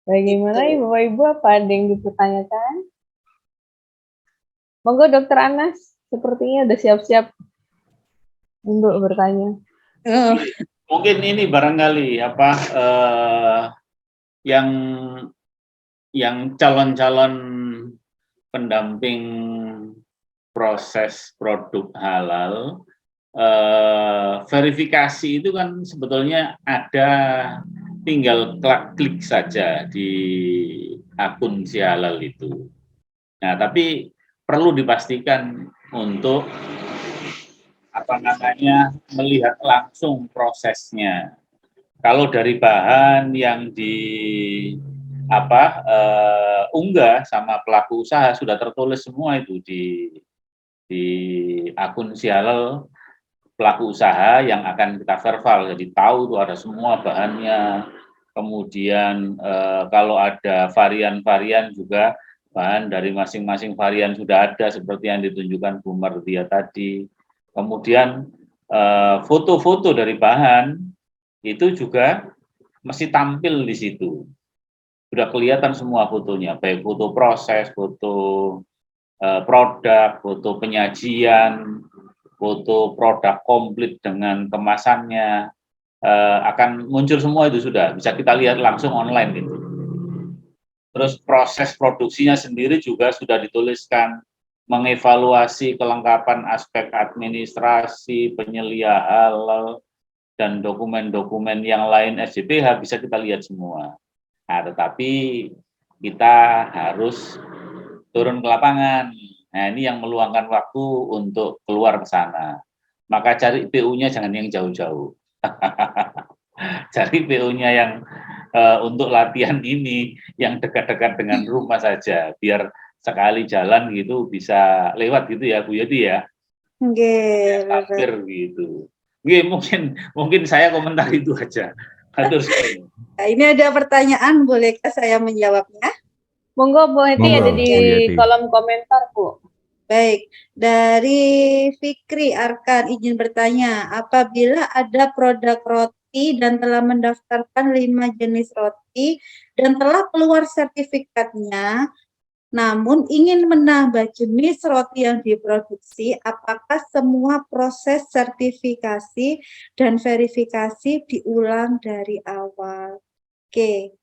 Bagaimana Gitu. Bapak Ibu, apa ada yang dipertanyakan? Monggo Dokter Anas, sepertinya udah siap-siap untuk bertanya. Mungkin ini barangkali apa yang calon-calon pendamping proses produk halal, verifikasi itu kan sebetulnya ada, tinggal klik saja di akun si halal itu. Nah, tapi perlu dipastikan untuk melihat langsung prosesnya. Kalau dari bahan yang unggah sama pelaku usaha sudah tertulis semua itu di akun si halal pelaku usaha yang akan kita verbal, jadi tahu tuh ada semua bahannya. Kemudian kalau ada varian-varian juga bahan dari masing-masing varian sudah ada seperti yang ditunjukkan Bu Mardia tadi. Kemudian foto-foto dari bahan itu juga mesti tampil di situ. Sudah kelihatan semua fotonya, baik foto proses, foto produk, foto penyajian, foto produk komplit dengan kemasannya, akan muncul semua itu sudah bisa kita lihat langsung online gitu. Terus proses produksinya sendiri juga sudah dituliskan mengevaluasi kelengkapan aspek administrasi, penyelia halal, dan dokumen-dokumen yang lain SJPH bisa kita lihat semua. Nah, tetapi kita harus turun ke lapangan. Nah, ini yang meluangkan waktu untuk keluar ke sana. Maka cari PU-nya jangan yang jauh-jauh. Cari PU-nya yang untuk latihan ini yang dekat-dekat dengan rumah saja, biar sekali jalan gitu bisa lewat gitu ya Bu Yati ya. Nggih, Hampir gitu. Nggih, mungkin saya komentar itu aja. Hatur suwun. Nah, ini ada pertanyaan, bolehkah saya menjawabnya? Monggo Bu Heti Monggo, ada di Bu Yeti. kolom komentar Bu. Baik, dari Fikri Arkan izin bertanya, apabila ada produk roti dan telah mendaftarkan 5 jenis roti dan telah keluar sertifikatnya, namun ingin menambah jenis roti yang diproduksi, apakah semua proses sertifikasi dan verifikasi diulang dari awal? Oke,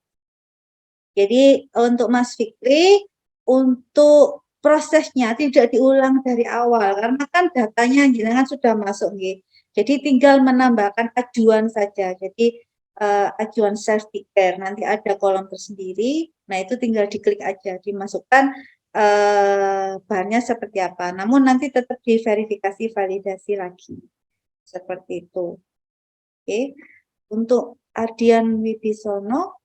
jadi untuk Mas Fikri, untuk prosesnya tidak diulang dari awal, karena kan datanya jenengan sudah masuk nggih. Jadi tinggal menambahkan ajuan saja. Jadi ajuan self declare nanti ada kolom tersendiri. Nah, itu tinggal diklik aja, dimasukkan bahannya seperti apa. Namun nanti tetap diverifikasi validasi lagi. Seperti itu. Oke. Untuk Ardian Wibisono,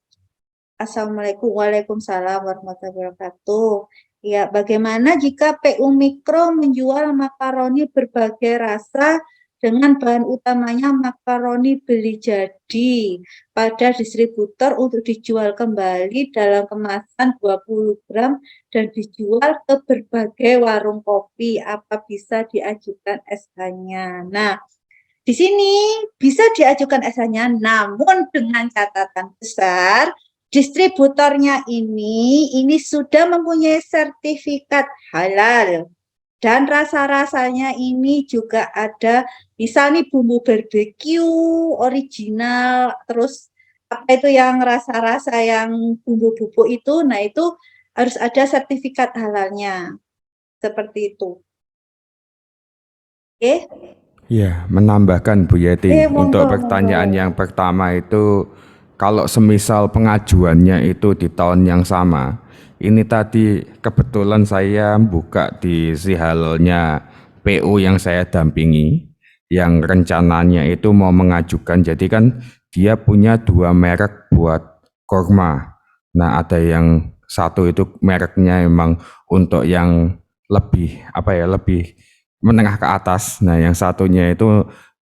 Assalamualaikum, waalaikumsalam warahmatullahi wabarakatuh. Ya, bagaimana jika PU Mikro menjual makaroni berbagai rasa dengan bahan utamanya makaroni beli jadi pada distributor untuk dijual kembali dalam kemasan 20 gram dan dijual ke berbagai warung kopi? Apa bisa diajukan SK-nya? Nah, di sini bisa diajukan SK-nya, namun dengan catatan besar, distributornya ini sudah mempunyai sertifikat halal. Dan rasa-rasanya ini juga ada, misalnya bumbu barbeque original, terus apa itu yang rasa-rasa yang bumbu bubuk itu, nah itu harus ada sertifikat halalnya. Seperti itu. Oke. Ya, menambahkan Bu Yeti, Monggo, untuk pertanyaan yang pertama itu, kalau semisal pengajuannya itu di tahun yang sama, ini tadi kebetulan saya buka di sihalalnya PU yang saya dampingi, yang rencananya itu mau mengajukan, jadi kan dia punya 2 merek buat korma. Nah, ada yang satu itu mereknya emang untuk yang lebih lebih menengah ke atas. Nah, yang satunya itu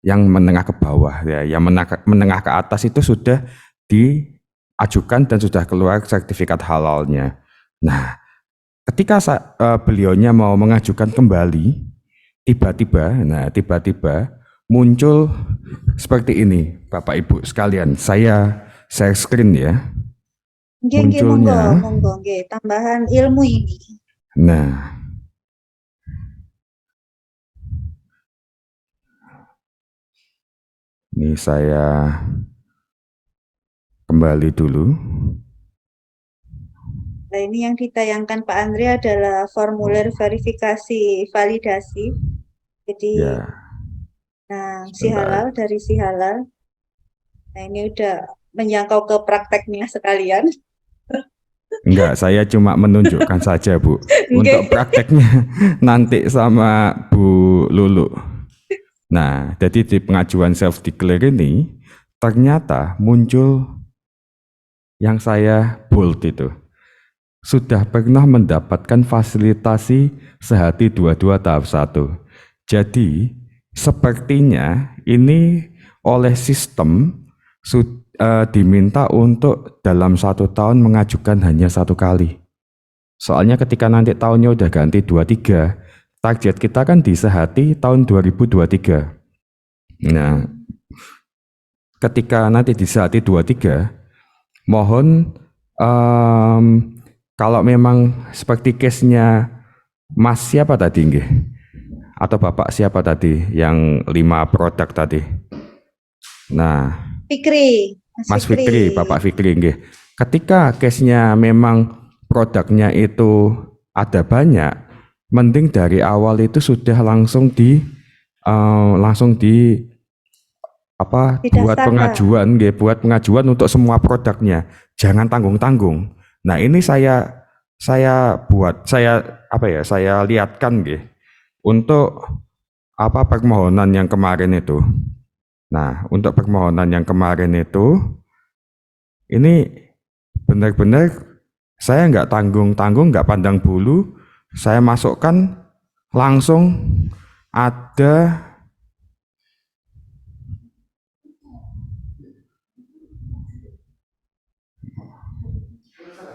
yang menengah ke bawah ya. Yang menengah ke atas itu sudah diajukan dan sudah keluar sertifikat halalnya. Nah, ketika beliaunya mau mengajukan kembali, tiba-tiba muncul seperti ini, Bapak Ibu sekalian. Saya share screen ya. Munculnya. Monggo, tambahan ilmu ini. Nah, ini saya kembali dulu. Nah, ini yang ditayangkan Pak Andre adalah formulir verifikasi validasi. Jadi, Ya. nah, sihalal dari sihalal. Nah, ini udah menjangkau ke prakteknya sekalian. Enggak, saya cuma menunjukkan saja, Bu. Untuk prakteknya nanti sama Bu Lulu. Nah, jadi di pengajuan self declare ini ternyata muncul yang saya bold itu. Sudah pernah mendapatkan fasilitasi sehati 22 tahap 1. Jadi, sepertinya ini oleh sistem diminta untuk dalam 1 tahun mengajukan hanya 1 kali. Soalnya ketika nanti tahunnya udah ganti 23, target kita kan di sehati tahun 2023. Nah, ketika nanti di sehati 23, mohon kalau memang seperti case-nya Mas siapa tadi nggih? Atau Bapak siapa tadi yang 5 produk tadi? Nah, Fikri. Mas Fikri, Bapak Fikri nggih. Ketika case-nya memang produknya itu ada banyak, mending dari awal itu sudah langsung di buat Didaftarkan. pengajuan, nggih, buat pengajuan untuk semua produknya. Jangan tanggung-tanggung. Nah, ini saya lihatkan nggih untuk permohonan yang kemarin itu. Nah, untuk permohonan yang kemarin itu ini benar-benar saya nggak tanggung-tanggung, nggak pandang bulu, saya masukkan langsung ada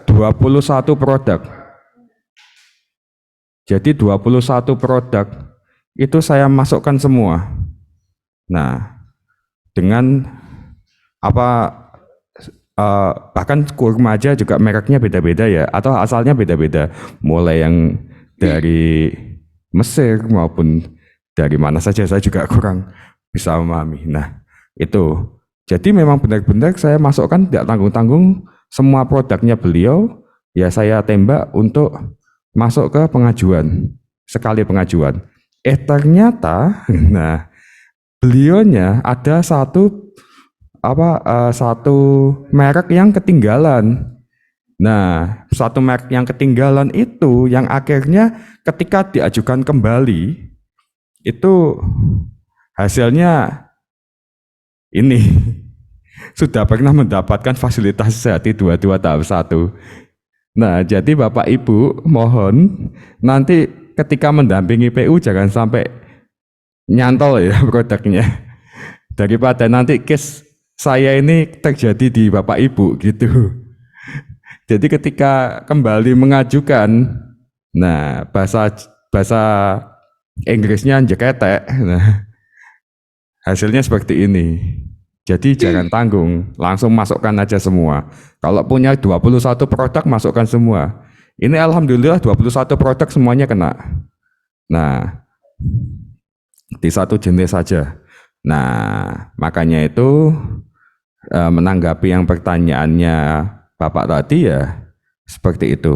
21 produk. Jadi 21 produk itu saya masukkan semua. Nah, dengan bahkan kurma aja juga mereknya beda-beda ya, atau asalnya beda-beda, mulai yang dari Mesir maupun dari mana saja saya juga kurang bisa memahami. Nah, itu. Jadi memang benar-benar saya masukkan tidak tanggung-tanggung semua produknya beliau, ya saya tembak untuk masuk ke pengajuan, sekali pengajuan. Ternyata, nah, beliaunya ada satu merek yang ketinggalan. Nah, satu merek yang ketinggalan itu yang akhirnya ketika diajukan kembali itu hasilnya ini sudah pernah mendapatkan fasilitas Sehati 22 tahap 1. Nah, jadi Bapak Ibu mohon nanti ketika mendampingi PU jangan sampai nyantol ya produknya. Daripada nanti case saya ini terjadi di Bapak Ibu gitu. Jadi ketika kembali mengajukan, nah bahasa Inggrisnya jeketek, nah hasilnya seperti ini. Jadi jangan tanggung, langsung masukkan aja semua. Kalau punya 21 produk masukkan semua. Ini alhamdulillah 21 produk semuanya kena. Nah, di satu jenis saja. Nah, makanya itu menanggapi yang pertanyaannya Bapak tadi ya seperti itu.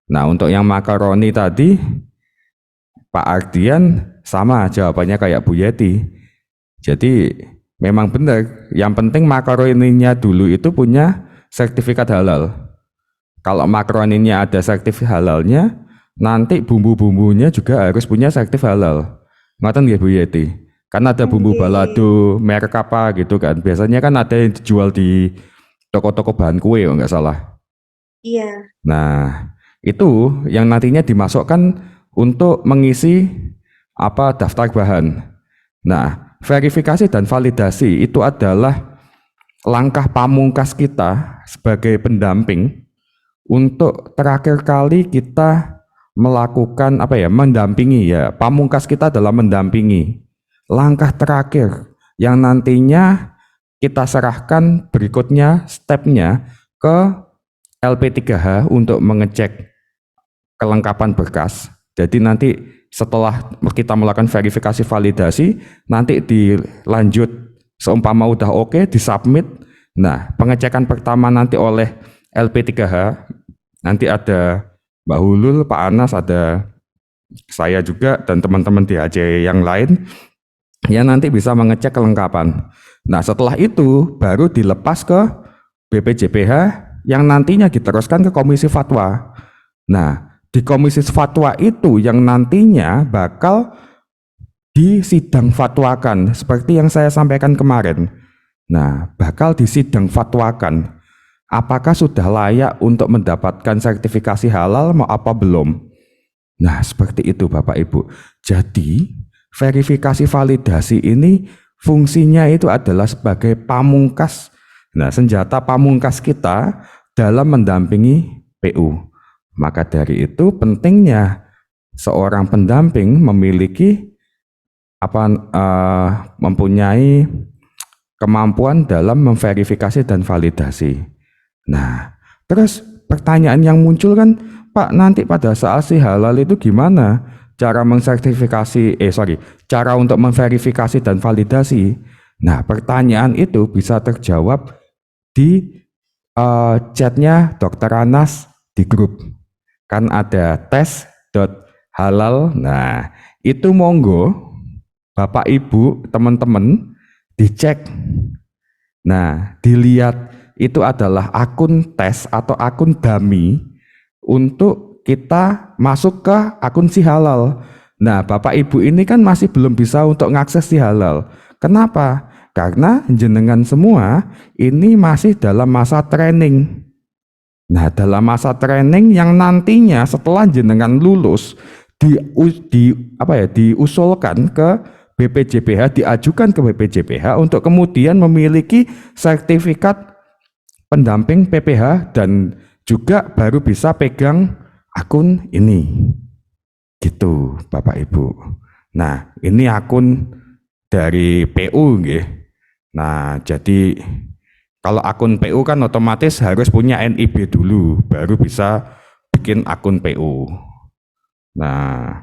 Nah, untuk yang makaroni tadi Pak Ardian sama jawabannya kayak Bu Yeti. Jadi memang benar, yang penting makaroninya dulu itu punya sertifikat halal. Kalau makaroninya ada sertifikat halalnya, nanti bumbu-bumbunya juga harus punya sertifikat halal. Ngoten nggih Bu Yeti? Kan ada bumbu balado, merek apa gitu kan. Biasanya kan ada yang dijual di toko-toko bahan kue kalau nggak salah. Iya. Nah, itu yang nantinya dimasukkan untuk mengisi daftar bahan. Nah, verifikasi dan validasi itu adalah langkah pamungkas kita sebagai pendamping untuk terakhir kali kita melakukan mendampingi ya. Pamungkas kita adalah mendampingi. Langkah terakhir yang nantinya kita serahkan berikutnya stepnya ke LP3H untuk mengecek kelengkapan berkas. Jadi nanti setelah kita melakukan verifikasi validasi, nanti dilanjut seumpama udah oke, disubmit. Nah, pengecekan pertama nanti oleh LP3H, nanti ada Mbak Hulul, Pak Anas, ada saya juga dan teman-teman di AJ yang lain yang nanti bisa mengecek kelengkapan. Nah, setelah itu baru dilepas ke BPJPH yang nantinya diteruskan ke Komisi Fatwa. Nah, di Komisi Fatwa itu yang nantinya bakal disidang fatwakan seperti yang saya sampaikan kemarin. Nah, bakal disidang fatwakan apakah sudah layak untuk mendapatkan sertifikasi halal mau apa belum. Nah, seperti itu Bapak Ibu. Jadi, verifikasi validasi ini fungsinya itu adalah sebagai pamungkas. Nah, senjata pamungkas kita dalam mendampingi PU. Maka dari itu pentingnya seorang pendamping memiliki mempunyai kemampuan dalam memverifikasi dan validasi. Nah, terus pertanyaan yang muncul kan, Pak, nanti pada saat si halal itu gimana cara cara untuk memverifikasi dan validasi? Nah, pertanyaan itu bisa terjawab di chatnya Dr. Anas di grup. Kan ada tes halal. Nah, itu monggo Bapak Ibu, teman-teman dicek. Nah, dilihat itu adalah akun tes atau akun dummy untuk kita masuk ke akun si halal. Nah, Bapak Ibu ini kan masih belum bisa untuk mengakses si halal. Kenapa? Karena jenengan semua ini masih dalam masa training. Nah, dalam masa training yang nantinya setelah jenengan lulus diusulkan ke BPJPH, diajukan ke BPJPH untuk kemudian memiliki sertifikat pendamping PPH dan juga baru bisa pegang akun ini. Gitu, Bapak Ibu. Nah, ini akun dari PU nggih. Nah, jadi kalau akun PU kan otomatis harus punya NIB dulu, baru bisa bikin akun PU. Nah,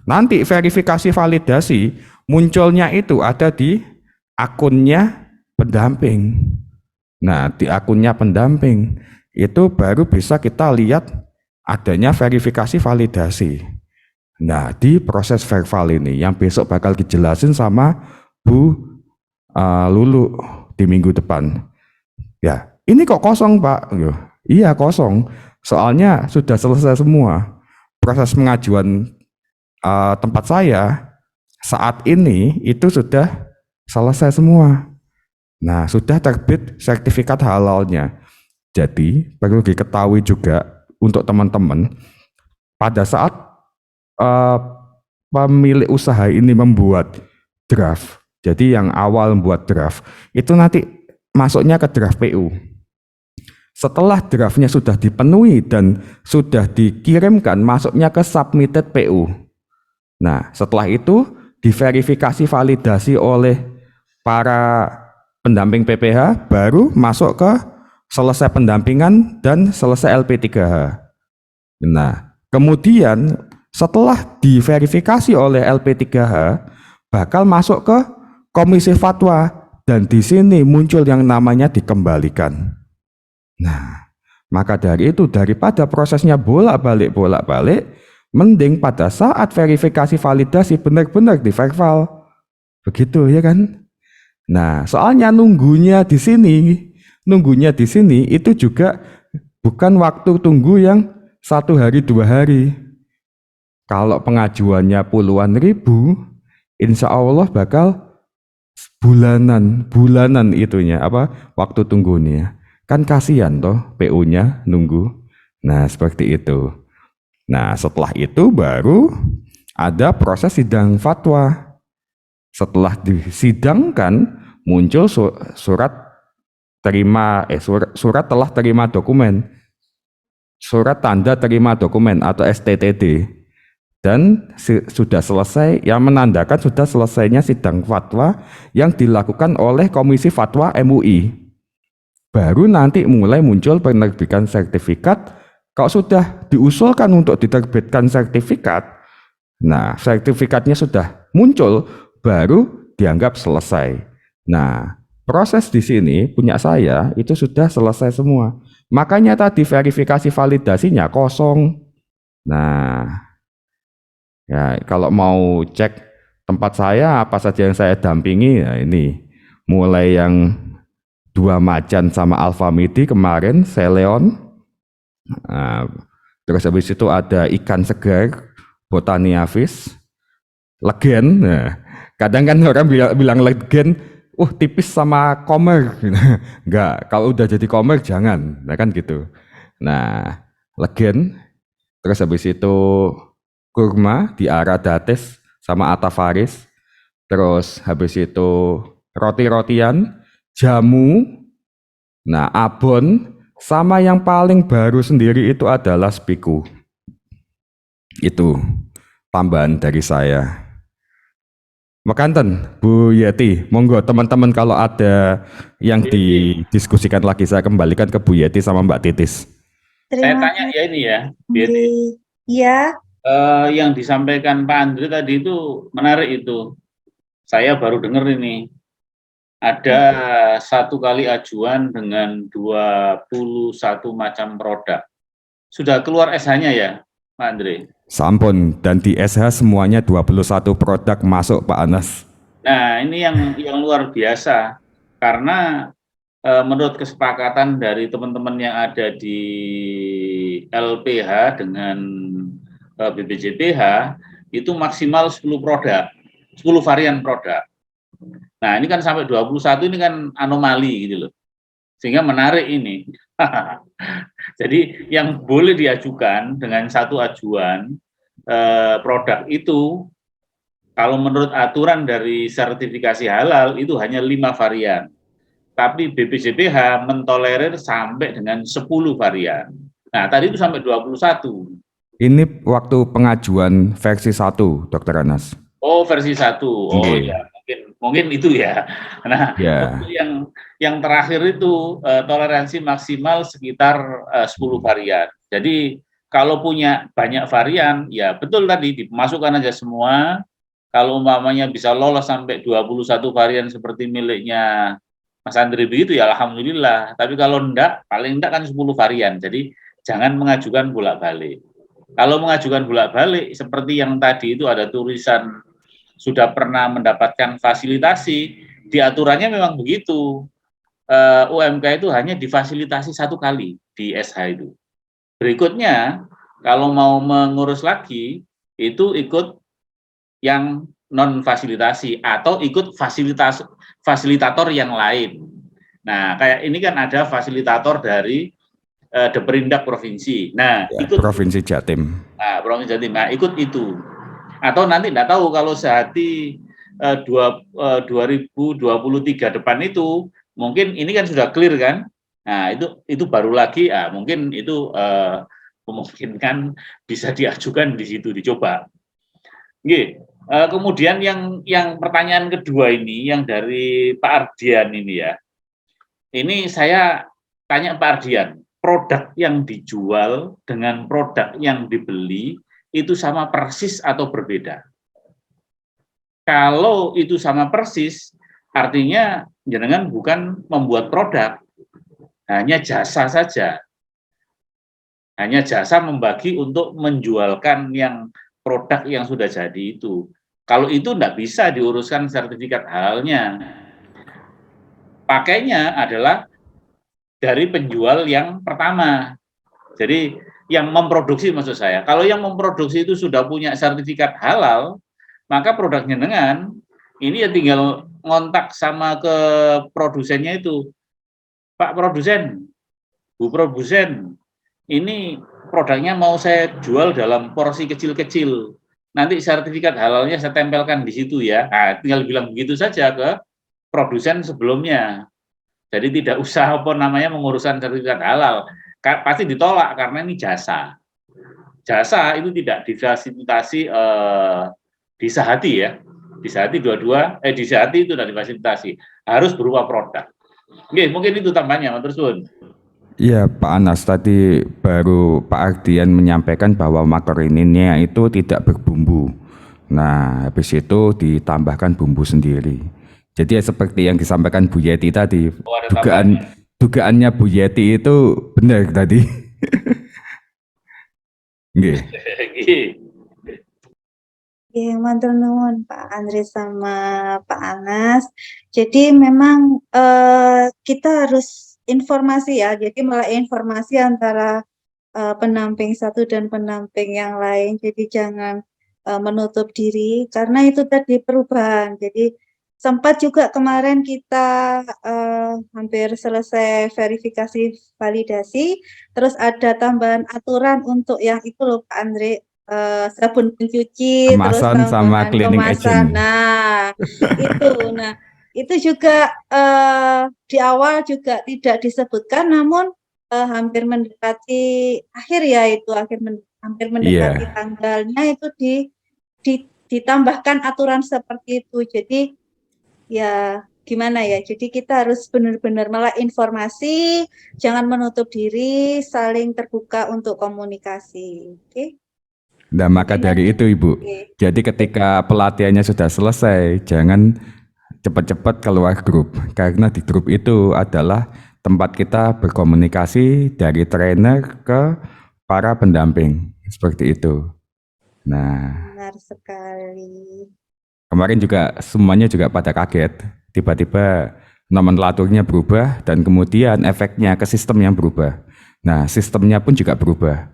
nanti verifikasi validasi munculnya itu ada di akunnya pendamping. Nah, di akunnya pendamping itu baru bisa kita lihat adanya verifikasi validasi. Nah, di proses verval ini yang besok bakal dijelasin sama Bu Lulu di minggu depan. Ya, ini kok kosong, Pak? Iya, kosong. Soalnya sudah selesai semua. Proses pengajuan tempat saya saat ini itu sudah selesai semua. Nah, sudah terbit sertifikat halalnya. Jadi, perlu diketahui juga untuk teman-teman, pada saat pemilik usaha ini membuat draft, jadi yang awal membuat draft, itu nanti masuknya ke draft PU. Setelah draftnya sudah dipenuhi dan sudah dikirimkan, masuknya ke submitted PU. Nah, setelah itu diverifikasi validasi oleh para pendamping PPH, baru masuk ke selesai pendampingan dan selesai LP3H. Nah, kemudian setelah diverifikasi oleh LP3H, bakal masuk ke Komisi Fatwa dan di sini muncul yang namanya dikembalikan. Nah, maka dari itu daripada prosesnya bolak-balik, mending pada saat verifikasi validasi benar-benar di verval. Begitu ya kan? Nah, soalnya nunggunya di sini itu juga bukan waktu tunggu yang 1 hari 2 hari. Kalau pengajuannya puluhan ribu, insya Allah bakal bulanan itunya waktu tunggunya. Kan kasihan toh PU-nya nunggu. Nah, seperti itu. Nah, setelah itu baru ada proses sidang fatwa. Setelah disidangkan muncul surat telah terima dokumen. Surat tanda terima dokumen atau STTD. Dan sudah selesai, yang menandakan sudah selesainya sidang fatwa yang dilakukan oleh Komisi Fatwa MUI. Baru nanti mulai muncul penerbitan sertifikat. Kalau sudah diusulkan untuk diterbitkan sertifikat, nah sertifikatnya sudah muncul, baru dianggap selesai. Nah, proses di sini punya saya itu sudah selesai semua. Makanya tadi verifikasi validasinya kosong. Nah, ya kalau mau cek tempat saya apa saja yang saya dampingi, ya ini mulai yang 2 macan sama Alpha Midi kemarin, Seleon. Nah, terus habis itu ada ikan segar, Botania Fish, Legen. Nah, kadang kan orang bilang Legen, tipis sama Comer. Enggak, kalau udah jadi Comer jangan, nah kan gitu. Nah, Legen, terus habis itu kurma di Aradates sama Atafaris, terus habis itu roti-rotian, jamu, nah abon, sama yang paling baru sendiri itu adalah spiku. Itu tambahan dari saya. Makanten, Bu Yeti, monggo teman-teman kalau ada yang didiskusikan lagi saya kembalikan ke Bu Yeti sama Mbak Titis. Saya tanya ya ini ya, Bu Yeti. Iya. Yang disampaikan Pak Andri tadi itu menarik itu. Saya baru dengar ini. Ada 1 kali ajuan dengan 21 macam produk. Sudah keluar SH-nya ya? Pak Andre. Sampun, dan di SH semuanya 21 produk masuk Pak Anas. Nah, ini yang luar biasa karena menurut kesepakatan dari teman-teman yang ada di LPH dengan BPJPH itu maksimal 10 produk, 10 varian produk. Nah, ini kan sampai 21 ini kan anomali gitu loh. Sehingga menarik ini. Jadi yang boleh diajukan dengan satu ajuan produk itu kalau menurut aturan dari sertifikasi halal itu hanya 5 varian. Tapi BPJPH mentolerir sampai dengan 10 varian. Nah, tadi itu sampai 21. Ini waktu pengajuan versi 1, Dr. Anas. Oh, versi 1. Oh Oke. ya, mungkin itu ya. Nah, Ya. untuk yang terakhir itu toleransi maksimal sekitar 10 varian. Jadi kalau punya banyak varian, ya betul tadi dimasukkan aja semua. Kalau umpamanya bisa lolos sampai 21 varian seperti miliknya Mas Andri begitu ya alhamdulillah. Tapi kalau enggak, paling enggak kan 10 varian. Jadi jangan mengajukan bolak-balik. Kalau mengajukan bolak-balik seperti yang tadi itu ada tulisan sudah pernah mendapatkan fasilitasi, di aturannya memang begitu. UMK itu hanya difasilitasi 1 kali di SH itu. Berikutnya, kalau mau mengurus lagi, itu ikut yang non fasilitasi atau ikut fasilitator yang lain. Nah, kayak ini kan ada fasilitator dari Deperindak provinsi. Nah, Ya, ikut Provinsi Jatim. Nah, Provinsi Jatim. Nah, ikut itu. Atau nanti enggak tahu kalau sehati 2023 depan itu mungkin ini kan sudah clear kan. Nah, itu baru lagi mungkin itu memungkinkan bisa diajukan di situ dicoba. Oke. Kemudian yang pertanyaan kedua ini yang dari Pak Ardian ini ya. Ini saya tanya Pak Ardian, produk yang dijual dengan produk yang dibeli itu sama persis atau berbeda? Kalau itu sama persis, artinya jenengan bukan membuat produk, hanya jasa saja. Hanya jasa membagi untuk menjualkan yang produk yang sudah jadi itu. Kalau itu enggak bisa diuruskan sertifikat halalnya. Pakainya adalah dari penjual yang pertama. Jadi yang memproduksi maksud saya. Kalau yang memproduksi itu sudah punya sertifikat halal, maka produk jenengan ini ya tinggal ngontak sama ke produsennya itu. Pak produsen, Bu produsen, ini produknya mau saya jual dalam porsi kecil-kecil. Nanti sertifikat halalnya saya tempelkan di situ ya. Nah, tinggal bilang begitu saja ke produsen sebelumnya. Jadi tidak usah menguruskan sertifikat halal. Pasti ditolak karena ini jasa. Jasa itu tidak difasilitasi disahati ya. Disahati disahati itu tidak difasilitasi. Harus berupa produk. Oke, mungkin itu tambahnya, Mas Tersun. Iya, Pak Anas, tadi baru Pak Ardian menyampaikan bahwa makaroninya itu tidak berbumbu. Nah, habis itu ditambahkan bumbu sendiri. Jadi ya seperti yang disampaikan Bu Yeti tadi, dugaannya Bu Yeti itu benar tadi. Nggih. Matur nuwun Pak Andre sama Pak Anas. Jadi memang kita harus informasi ya, jadi malah informasi antara pendamping satu dan pendamping yang lain. Jadi jangan menutup diri karena itu tadi perubahan. Jadi sempat juga kemarin kita hampir selesai verifikasi validasi, terus ada tambahan aturan untuk yang itu loh Pak Andre, sabun pencuci, terus Kemasan sama tambahan cleaning kemasan. agent. Nah, itu juga di awal juga tidak disebutkan, namun hampir mendekati akhir ya itu, hampir mendekati tanggalnya itu ditambahkan aturan seperti itu. Jadi ya gimana ya, jadi kita harus benar-benar malah informasi, jangan menutup diri, saling terbuka untuk komunikasi. Oke? Nah, maka dari itu Ibu, jadi ketika pelatihannya sudah selesai, jangan cepat-cepat keluar grup, karena di grup itu adalah tempat kita berkomunikasi dari trainer ke para pendamping. seperti itu. Nah, Benar sekali. kemarin juga semuanya juga pada kaget, tiba-tiba nomenklaturnya berubah dan kemudian efeknya ke sistem yang berubah. Nah, sistemnya pun juga berubah.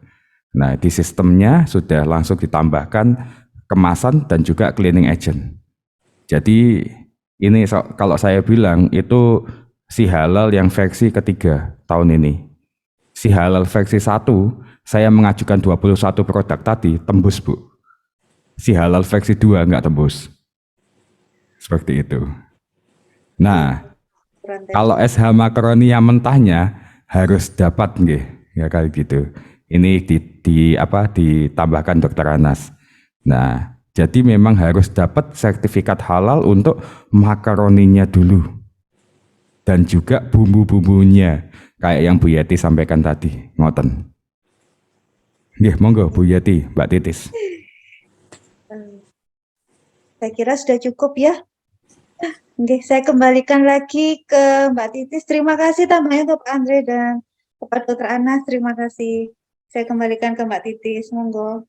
Nah, di sistemnya sudah langsung ditambahkan kemasan dan juga cleaning agent. Jadi ini kalau saya bilang itu si halal yang versi ketiga tahun ini. Si halal versi 1, saya mengajukan 21 produk tadi, tembus Bu. Si halal versi 2 nggak tembus. Seperti itu. Nah, Kurang kalau tadi. SH makaroni yang mentahnya harus dapat nggih, ya kayak gitu. Ini ditambahkan Dokter Anas. Nah, jadi memang harus dapat sertifikat halal untuk makaroninya dulu. Dan juga bumbu-bumbunya kayak yang Bu Yeti sampaikan tadi, ngoten. Nggih, monggo Bu Yeti, Mbak Titis. Saya kira sudah cukup ya. Oke, saya kembalikan lagi ke Mbak Titis. Terima kasih tambahnya untuk Pak Andre dan kepada Dokter Anas. Terima kasih. Saya kembalikan ke Mbak Titis. Monggo.